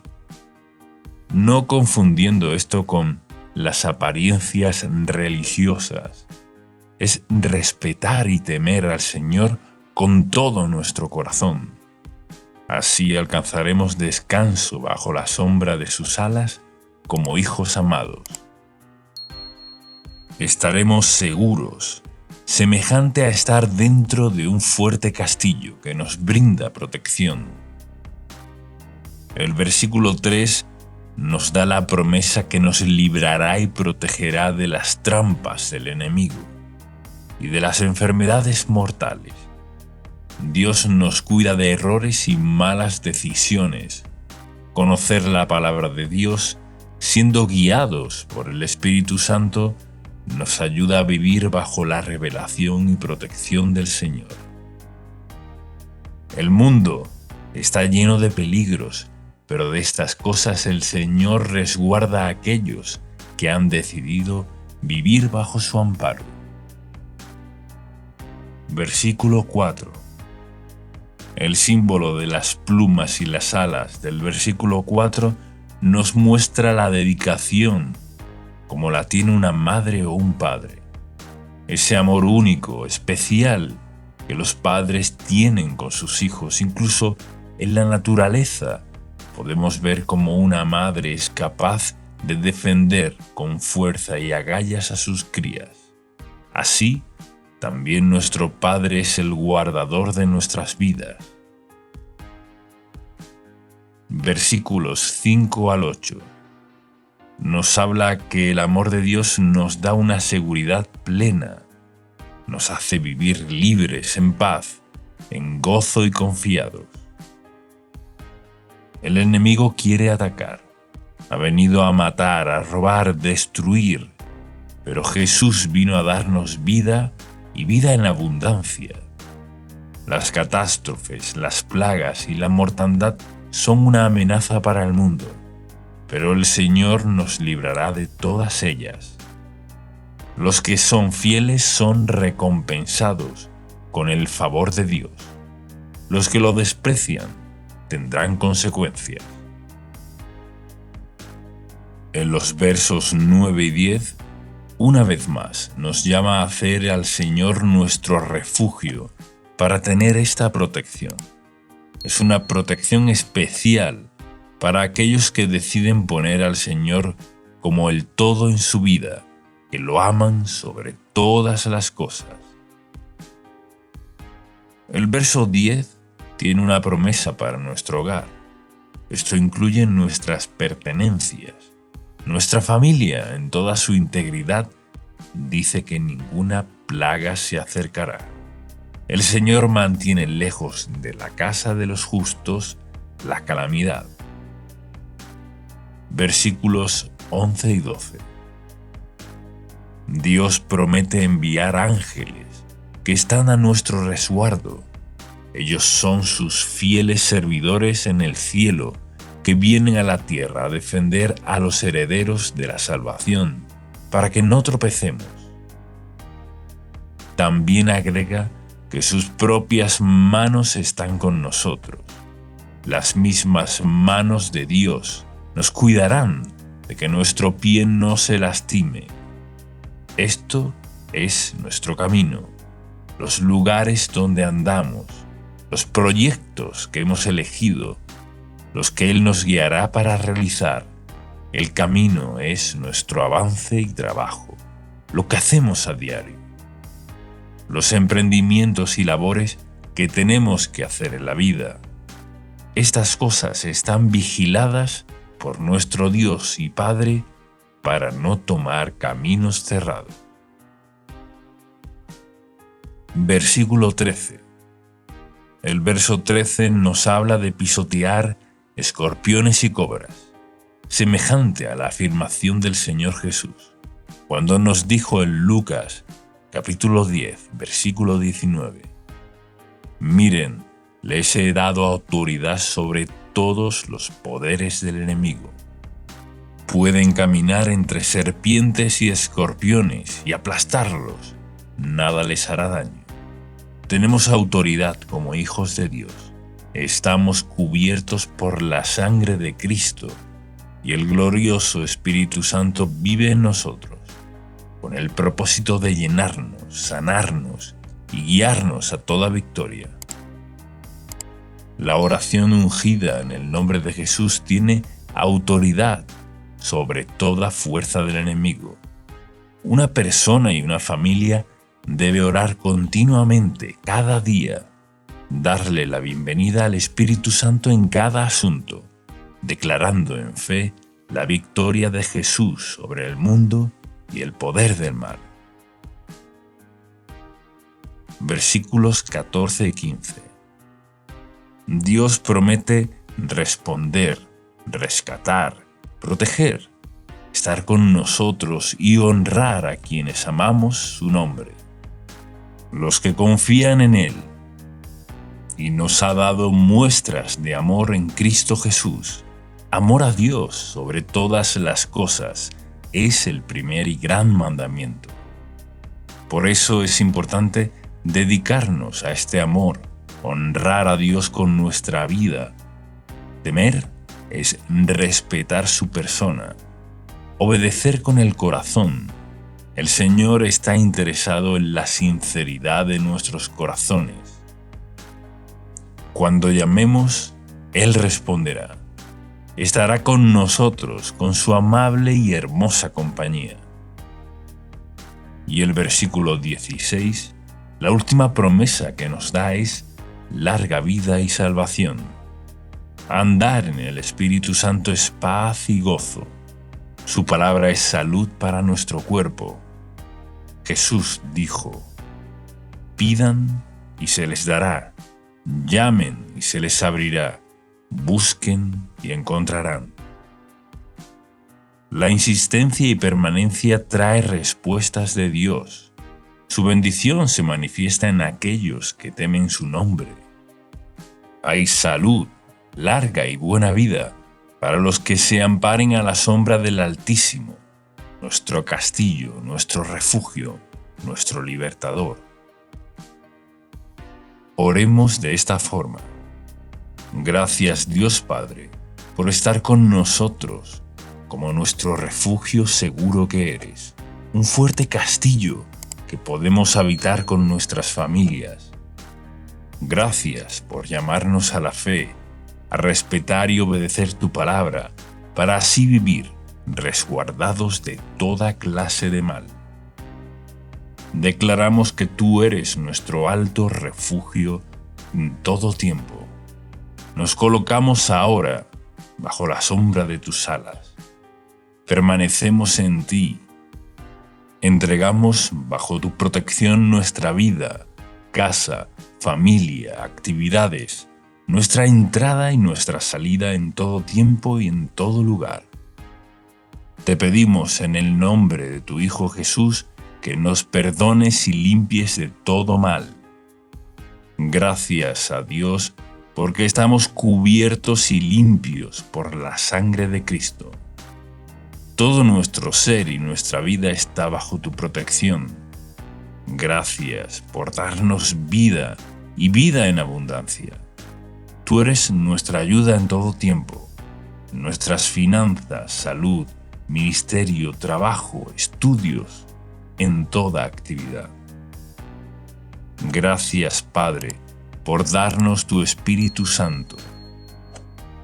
No confundiendo esto con las apariencias religiosas. Es respetar y temer al Señor con todo nuestro corazón. Así alcanzaremos descanso bajo la sombra de sus alas como hijos amados. Estaremos seguros, semejante a estar dentro de un fuerte castillo que nos brinda protección. El versículo 3 nos da la promesa que nos librará y protegerá de las trampas del enemigo y de las enfermedades mortales. Dios nos cuida de errores y malas decisiones. Conocer la palabra de Dios siendo guiados por el Espíritu Santo, nos ayuda a vivir bajo la revelación y protección del Señor. El mundo está lleno de peligros, pero de estas cosas el Señor resguarda a aquellos que han decidido vivir bajo su amparo. Versículo 4. El símbolo de las plumas y las alas del versículo 4 nos muestra la dedicación, como la tiene una madre o un padre. Ese amor único, especial, que los padres tienen con sus hijos. Incluso en la naturaleza podemos ver cómo una madre es capaz de defender con fuerza y agallas a sus crías. Así, también nuestro Padre es el guardador de nuestras vidas. Versículos 5 al 8. Nos habla que el amor de Dios nos da una seguridad plena. Nos hace vivir libres, en paz, en gozo y confiados. El enemigo quiere atacar. Ha venido a matar, a robar, destruir. Pero Jesús vino a darnos vida y vida en abundancia. Las catástrofes, las plagas y la mortandad son una amenaza para el mundo, pero el Señor nos librará de todas ellas. Los que son fieles son recompensados con el favor de Dios. Los que lo desprecian tendrán consecuencias. En los versos 9 y 10, una vez más nos llama a hacer al Señor nuestro refugio para tener esta protección. Es una protección especial para aquellos que deciden poner al Señor como el todo en su vida, que lo aman sobre todas las cosas. El verso 10 tiene una promesa para nuestro hogar. Esto incluye nuestras pertenencias. Nuestra familia, en toda su integridad, dice que ninguna plaga se acercará. El Señor mantiene lejos de la casa de los justos la calamidad. Versículos 11 y 12. Dios promete enviar ángeles que están a nuestro resguardo. Ellos son sus fieles servidores en el cielo, que vienen a la tierra a defender a los herederos de la salvación, para que no tropecemos. También agrega que sus propias manos están con nosotros. Las mismas manos de Dios nos cuidarán de que nuestro pie no se lastime. Esto es nuestro camino, los lugares donde andamos, los proyectos que hemos elegido, los que Él nos guiará para realizar. El camino es nuestro avance y trabajo, lo que hacemos a diario, los emprendimientos y labores que tenemos que hacer en la vida. Estas cosas están vigiladas por nuestro Dios y Padre para no tomar caminos cerrados. Versículo 13. El verso 13 nos habla de pisotear escorpiones y cobras, semejante a la afirmación del Señor Jesús, cuando nos dijo en Lucas, capítulo 10, versículo 19, «Miren, les he dado autoridad sobre todos los poderes del enemigo. Pueden caminar entre serpientes y escorpiones y aplastarlos. Nada les hará daño». Tenemos autoridad como hijos de Dios. Estamos cubiertos por la sangre de Cristo y el glorioso Espíritu Santo vive en nosotros, con el propósito de llenarnos, sanarnos y guiarnos a toda victoria. La oración ungida en el nombre de Jesús tiene autoridad sobre toda fuerza del enemigo. Una persona y una familia debe orar continuamente, cada día, darle la bienvenida al Espíritu Santo en cada asunto, declarando en fe la victoria de Jesús sobre el mundo y el poder del mal. Versículos 14 y 15. Dios promete responder, rescatar, proteger estar con nosotros y honrar a quienes amamos su nombre, los que confían en Él, y nos ha dado muestras de amor en Cristo Jesús. Amor a Dios sobre todas las cosas es el primer y gran mandamiento. Por eso es importante dedicarnos a este amor, honrar a Dios con nuestra vida. Temer es respetar su persona, obedecer con el corazón. El Señor está interesado en la sinceridad de nuestros corazones. Cuando llamemos, Él responderá. Estará con nosotros con su amable y hermosa compañía. Y el versículo 16, la última promesa que nos da es larga vida y salvación. Andar en el Espíritu Santo es paz y gozo. Su palabra es salud para nuestro cuerpo. Jesús dijo: pidan y se les dará, llamen y se les abrirá, busquen y encontrarán. La insistencia y permanencia trae respuestas de Dios. Su bendición se manifiesta en aquellos que temen su nombre. Hay salud, larga y buena vida para los que se amparen a la sombra del Altísimo, nuestro castillo, nuestro refugio, nuestro libertador. Oremos de esta forma. Gracias, Dios Padre, por estar con nosotros, como nuestro refugio seguro que eres, un fuerte castillo que podemos habitar con nuestras familias. Gracias por llamarnos a la fe, a respetar y obedecer tu palabra, para así vivir resguardados de toda clase de mal. Declaramos que tú eres nuestro alto refugio en todo tiempo. Nos colocamos ahora bajo la sombra de tus alas. Permanecemos en ti. Entregamos bajo tu protección nuestra vida, casa, familia, actividades, nuestra entrada y nuestra salida en todo tiempo y en todo lugar. Te pedimos en el nombre de tu Hijo Jesús que nos perdones y limpies de todo mal. Gracias a Dios porque estamos cubiertos y limpios por la sangre de Cristo. Todo nuestro ser y nuestra vida está bajo tu protección. Gracias por darnos vida y vida en abundancia. Tú eres nuestra ayuda en todo tiempo. Nuestras finanzas, salud, ministerio, trabajo, estudios, en toda actividad. Gracias, Padre, por darnos tu Espíritu Santo.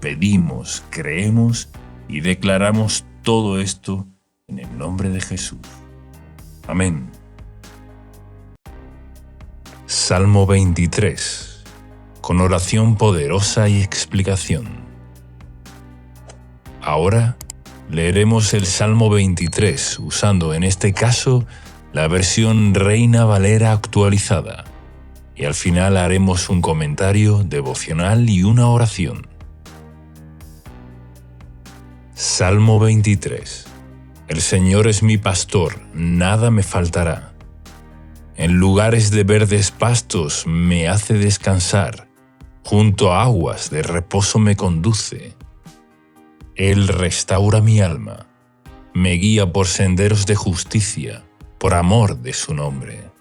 Pedimos, creemos y declaramos todo esto en el nombre de Jesús. Amén. Salmo 23, con oración poderosa y explicación. Ahora leeremos el Salmo 23 usando en este caso la versión Reina Valera actualizada. Y al final haremos un comentario devocional y una oración. Salmo 23. El Señor es mi pastor, nada me faltará. En lugares de verdes pastos me hace descansar, junto a aguas de reposo me conduce. Él restaura mi alma, me guía por senderos de justicia, por amor de su nombre.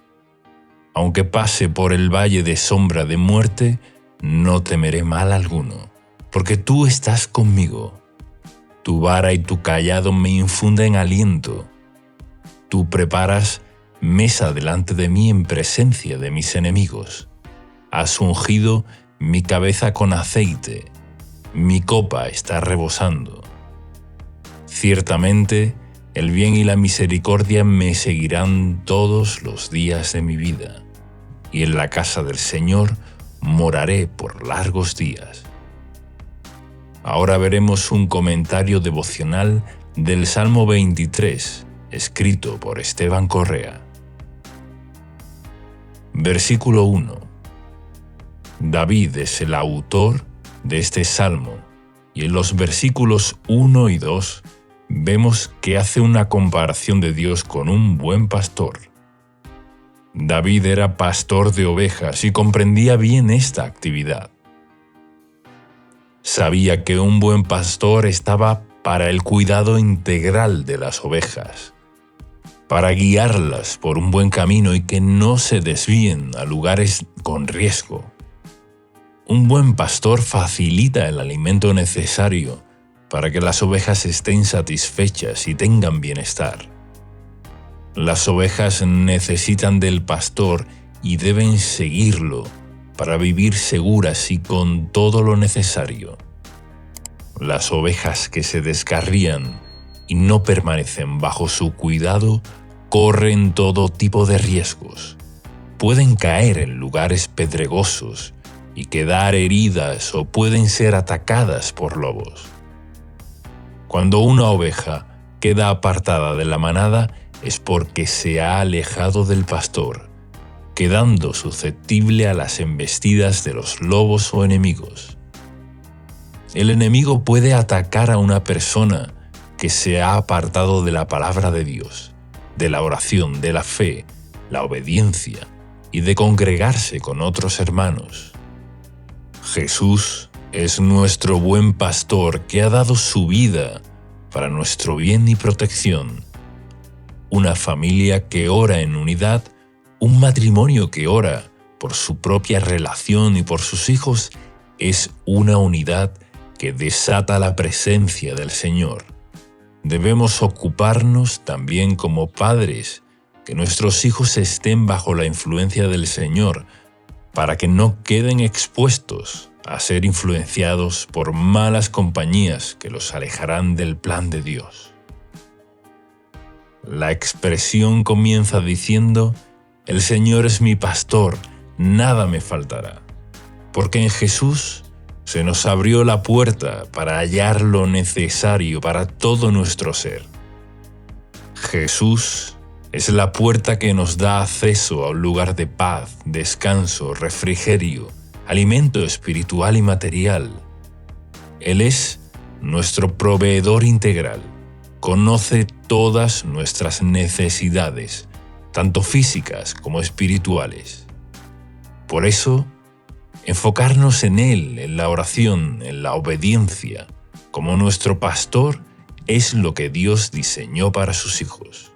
Aunque pase por el valle de sombra de muerte, no temeré mal alguno, porque tú estás conmigo. Tu vara y tu cayado me infunden aliento. Tú preparas mesa delante de mí en presencia de mis enemigos. Has ungido mi cabeza con aceite, mi copa está rebosando. Ciertamente, el bien y la misericordia me seguirán todos los días de mi vida, y en la casa del Señor moraré por largos días. Ahora veremos un comentario devocional del Salmo 23, escrito por Esteban Correa. Versículo 1. David es el autor de este salmo, y en los versículos 1 y 2 vemos que hace una comparación de Dios con un buen pastor. David era pastor de ovejas y comprendía bien esta actividad. Sabía que un buen pastor estaba para el cuidado integral de las ovejas, para guiarlas por un buen camino y que no se desvíen a lugares con riesgo. Un buen pastor facilita el alimento necesario para que las ovejas estén satisfechas y tengan bienestar. Las ovejas necesitan del pastor y deben seguirlo para vivir seguras y con todo lo necesario. Las ovejas que se descarrían y no permanecen bajo su cuidado corren todo tipo de riesgos. Pueden caer en lugares pedregosos y quedar heridas o pueden ser atacadas por lobos. Cuando una oveja queda apartada de la manada es porque se ha alejado del pastor, quedando susceptible a las embestidas de los lobos o enemigos. El enemigo puede atacar a una persona que se ha apartado de la palabra de Dios, de la oración, de la fe, la obediencia y de congregarse con otros hermanos. Jesús es nuestro buen pastor que ha dado su vida para nuestro bien y protección. Una familia que ora en unidad, un matrimonio que ora por su propia relación y por sus hijos, es una unidad que desata la presencia del Señor. Debemos ocuparnos también como padres, que nuestros hijos estén bajo la influencia del Señor, para que no queden expuestos a ser influenciados por malas compañías que los alejarán del plan de Dios. La expresión comienza diciendo: «El Señor es mi pastor, nada me faltará», porque en Jesús se nos abrió la puerta para hallar lo necesario para todo nuestro ser. Jesús es la puerta que nos da acceso a un lugar de paz, descanso, refrigerio, alimento espiritual y material. Él es nuestro proveedor integral. Conoce todas nuestras necesidades, tanto físicas como espirituales. Por eso, enfocarnos en Él, en la oración, en la obediencia, como nuestro pastor, es lo que Dios diseñó para sus hijos.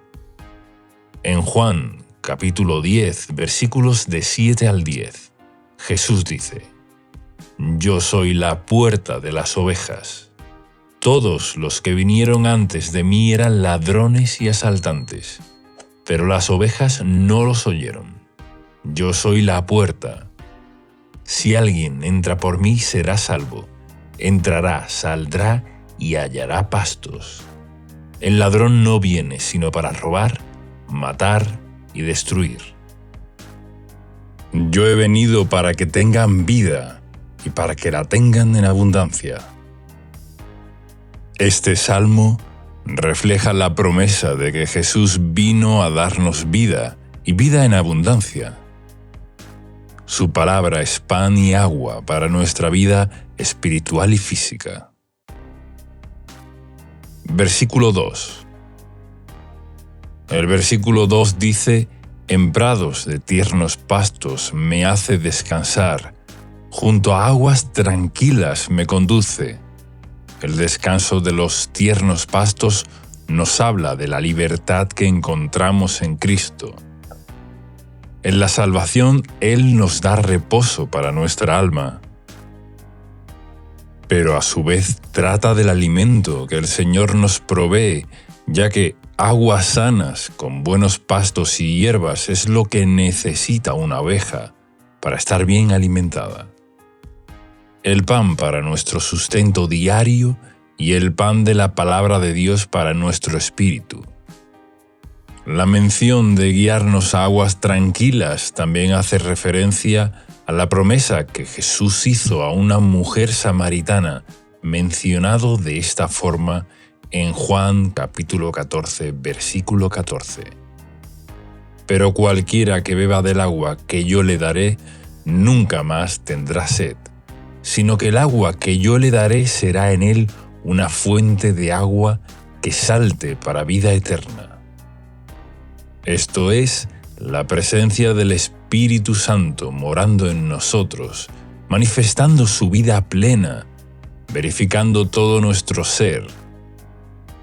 En Juan, capítulo 10, versículos de 7 al 10, Jesús dice: «Yo soy la puerta de las ovejas. Todos los que vinieron antes de mí eran ladrones y asaltantes, pero las ovejas no los oyeron. Yo soy la puerta. Si alguien entra por mí, será salvo. Entrará, saldrá y hallará pastos. El ladrón no viene sino para robar, matar y destruir. Yo he venido para que tengan vida y para que la tengan en abundancia». Este salmo refleja la promesa de que Jesús vino a darnos vida y vida en abundancia. Su palabra es pan y agua para nuestra vida espiritual y física. Versículo 2. El versículo 2 dice: «En prados de tiernos pastos me hace descansar, junto a aguas tranquilas me conduce». El descanso de los tiernos pastos nos habla de la libertad que encontramos en Cristo. En la salvación, Él nos da reposo para nuestra alma. Pero a su vez trata del alimento que el Señor nos provee, ya que aguas sanas con buenos pastos y hierbas es lo que necesita una oveja para estar bien alimentada. El pan para nuestro sustento diario y el pan de la palabra de Dios para nuestro espíritu. La mención de guiarnos a aguas tranquilas también hace referencia a la promesa que Jesús hizo a una mujer samaritana, mencionado de esta forma en Juan capítulo 14, versículo 14. «Pero cualquiera que beba del agua que yo le daré, nunca más tendrá sed, sino que el agua que yo le daré será en él una fuente de agua que salte para vida eterna. Esto es la presencia del Espíritu Santo morando en nosotros, manifestando su vida plena, verificando todo nuestro ser.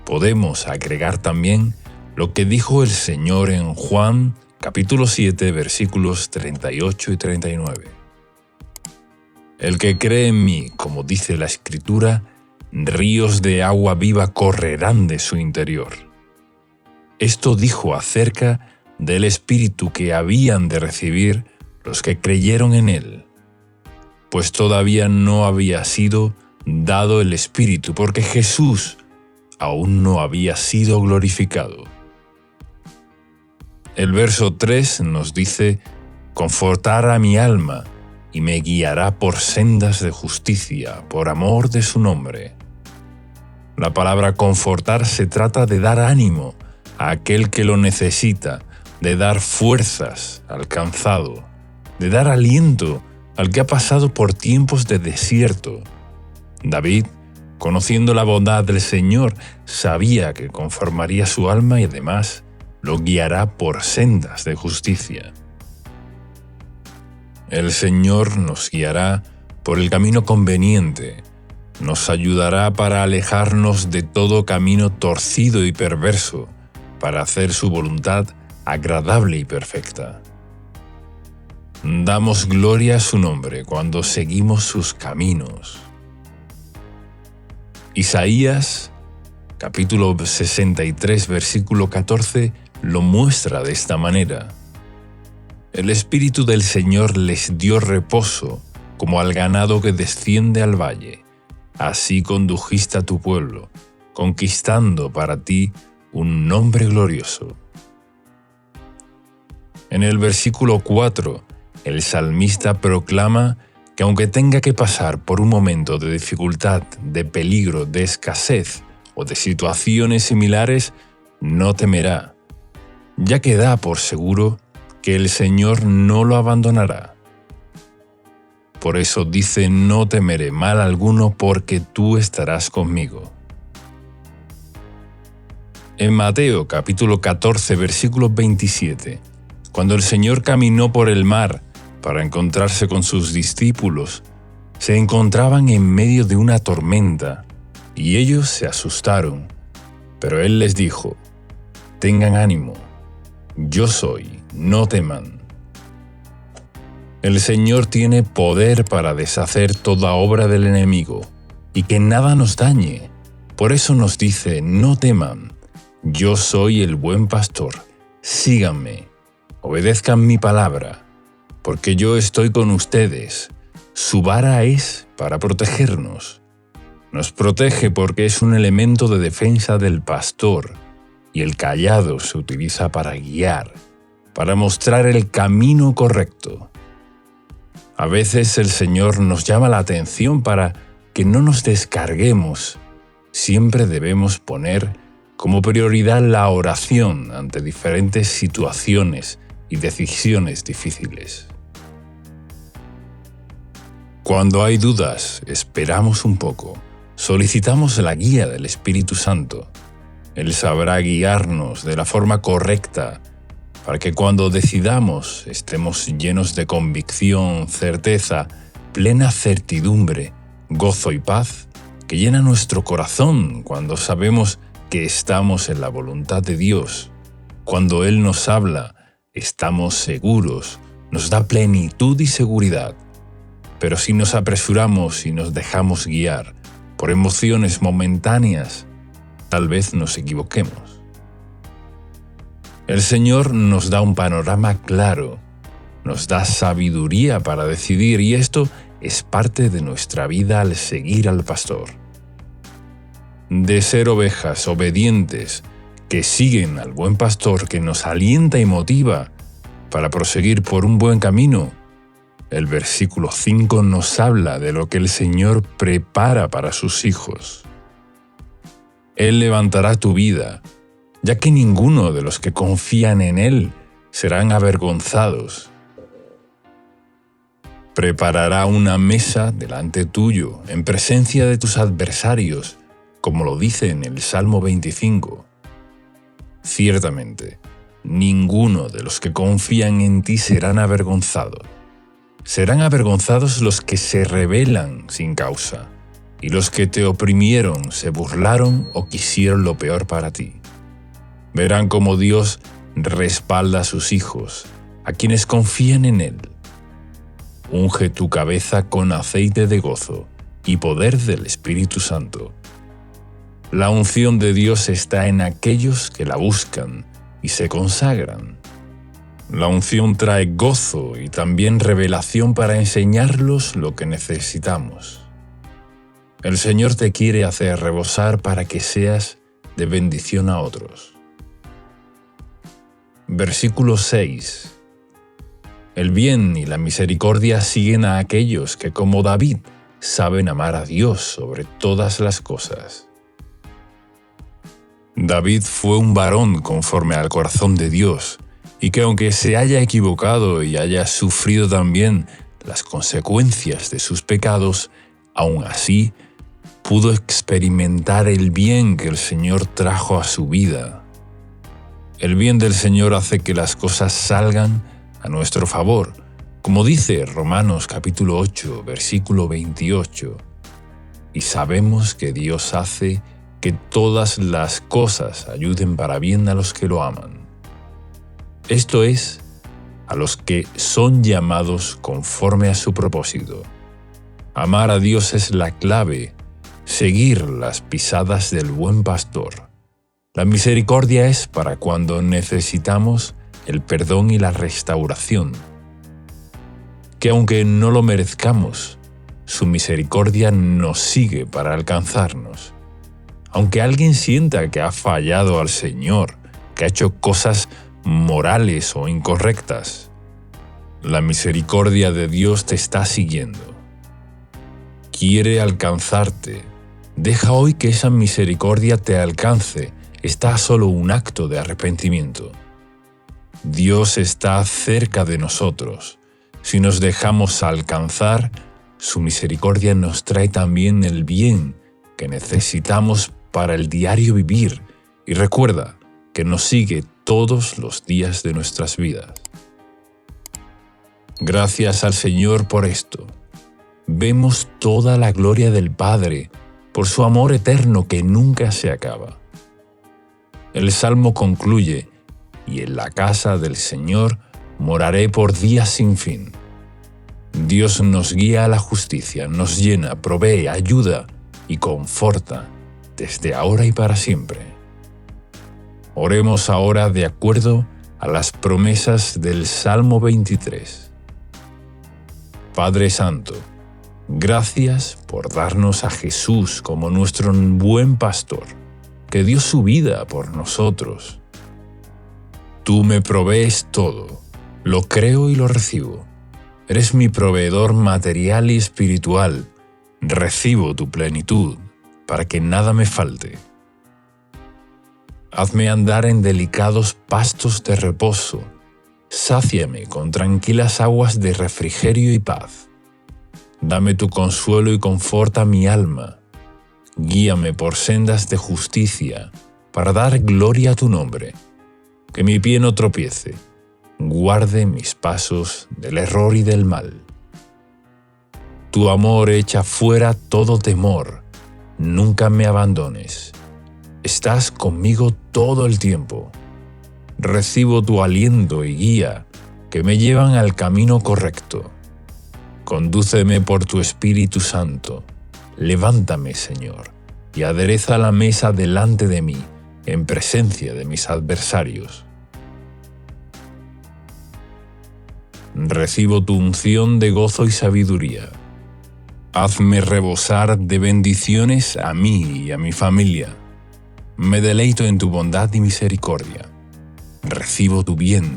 Podemos agregar también lo que dijo el Señor en Juan, capítulo 7, versículos 38 y 39. El que cree en mí, como dice la Escritura, ríos de agua viva correrán de su interior. Esto dijo acerca del Espíritu que habían de recibir los que creyeron en Él, pues todavía no había sido dado el Espíritu, porque Jesús aún no había sido glorificado. El verso 3 nos dice: «Confortará mi alma y me guiará por sendas de justicia, por amor de su nombre». La palabra confortar se trata de dar ánimo a aquel que lo necesita, de dar fuerzas al cansado, de dar aliento al que ha pasado por tiempos de desierto. David, conociendo la bondad del Señor, sabía que conformaría su alma y además lo guiará por sendas de justicia. El Señor nos guiará por el camino conveniente, nos ayudará para alejarnos de todo camino torcido y perverso, para hacer su voluntad agradable y perfecta. Damos gloria a su nombre cuando seguimos sus caminos. Isaías, capítulo 63, versículo 14, lo muestra de esta manera. El Espíritu del Señor les dio reposo, como al ganado que desciende al valle. Así condujiste a tu pueblo, conquistando para ti un nombre glorioso. En el versículo 4, el salmista proclama que aunque tenga que pasar por un momento de dificultad, de peligro, de escasez o de situaciones similares, no temerá, ya que da por seguro que el Señor no lo abandonará. Por eso dice: no temeré mal alguno porque tú estarás conmigo. En Mateo capítulo 14, versículo 27, cuando el Señor caminó por el mar para encontrarse con sus discípulos, se encontraban en medio de una tormenta, y ellos se asustaron. Pero Él les dijo: tengan ánimo, yo soy, no teman. El Señor tiene poder para deshacer toda obra del enemigo, y que nada nos dañe. Por eso nos dice: no teman, yo soy el buen pastor, síganme, obedezcan mi palabra, porque yo estoy con ustedes. Su vara es para protegernos. Nos protege porque es un elemento de defensa del pastor, y el cayado se utiliza para guiar, para mostrar el camino correcto. A veces el Señor nos llama la atención para que no nos descarguemos. Siempre debemos poner como prioridad la oración ante diferentes situaciones y decisiones difíciles. Cuando hay dudas, esperamos un poco, solicitamos la guía del Espíritu Santo. Él sabrá guiarnos de la forma correcta para que cuando decidamos estemos llenos de convicción, certeza, plena certidumbre, gozo y paz que llena nuestro corazón cuando sabemos que estamos en la voluntad de Dios. Cuando Él nos habla, estamos seguros, nos da plenitud y seguridad. Pero si nos apresuramos y nos dejamos guiar por emociones momentáneas, tal vez nos equivoquemos. El Señor nos da un panorama claro, nos da sabiduría para decidir, y esto es parte de nuestra vida al seguir al pastor. De ser ovejas obedientes que siguen al buen pastor que nos alienta y motiva para proseguir por un buen camino, el versículo 5 nos habla de lo que el Señor prepara para sus hijos. Él levantará tu vida, ya que ninguno de los que confían en Él serán avergonzados. Preparará una mesa delante tuyo, en presencia de tus adversarios. como lo dice en el Salmo 25. Ciertamente, ninguno de los que confían en ti serán avergonzados. Serán avergonzados los que se rebelan sin causa, y los que te oprimieron se burlaron o quisieron lo peor para ti. Verán cómo Dios respalda a sus hijos, a quienes confían en Él. Unge tu cabeza con aceite de gozo y poder del Espíritu Santo. La unción de Dios está en aquellos que la buscan y se consagran. La unción trae gozo y también revelación para enseñarlos lo que necesitamos. El Señor te quiere hacer rebosar para que seas de bendición a otros. Versículo 6. El bien y la misericordia siguen a aquellos que, como David, saben amar a Dios sobre todas las cosas. David fue un varón conforme al corazón de Dios, y que aunque se haya equivocado y haya sufrido también las consecuencias de sus pecados, aún así pudo experimentar el bien que el Señor trajo a su vida. El bien del Señor hace que las cosas salgan a nuestro favor, como dice Romanos capítulo 8, versículo 28. Y sabemos que Dios hace que todas las cosas ayuden para bien a los que lo aman. Esto es, a los que son llamados conforme a su propósito. Amar a Dios es la clave, seguir las pisadas del buen pastor. La misericordia es para cuando necesitamos el perdón y la restauración. Que aunque no lo merezcamos, su misericordia nos sigue para alcanzarnos. Aunque alguien sienta que ha fallado al Señor, que ha hecho cosas morales o incorrectas, la misericordia de Dios te está siguiendo. Quiere alcanzarte. Deja hoy que esa misericordia te alcance. Está solo un acto de arrepentimiento. Dios está cerca de nosotros. Si nos dejamos alcanzar, su misericordia nos trae también el bien que necesitamos para el diario vivir, y recuerda que nos sigue todos los días de nuestras vidas. Gracias al Señor por esto. Vemos toda la gloria del Padre por su amor eterno que nunca se acaba. El Salmo concluye: y en la casa del Señor moraré por días sin fin. Dios nos guía a la justicia, nos llena, provee, ayuda y conforta desde ahora y para siempre. Oremos ahora de acuerdo a las promesas del Salmo 23. Padre Santo, gracias por darnos a Jesús como nuestro buen pastor, que dio su vida por nosotros. Tú me provees todo, lo creo y lo recibo. Eres mi proveedor material y espiritual. Recibo tu plenitud, para que nada me falte. Hazme andar en delicados pastos de reposo. Sáciame con tranquilas aguas de refrigerio y paz. Dame tu consuelo y conforta mi alma. Guíame por sendas de justicia, para dar gloria a tu nombre. Que mi pie no tropiece. Guarde mis pasos del error y del mal. Tu amor echa fuera todo temor. Nunca me abandones. Estás conmigo todo el tiempo. Recibo tu aliento y guía que me llevan al camino correcto. Condúceme por tu Espíritu Santo. Levántame, Señor, y adereza la mesa delante de mí, en presencia de mis adversarios. Recibo tu unción de gozo y sabiduría. Hazme rebosar de bendiciones a mí y a mi familia. Me deleito en tu bondad y misericordia. Recibo tu bien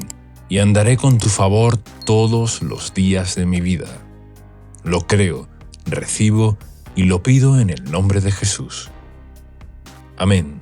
y andaré con tu favor todos los días de mi vida. Lo creo, recibo y lo pido en el nombre de Jesús. Amén.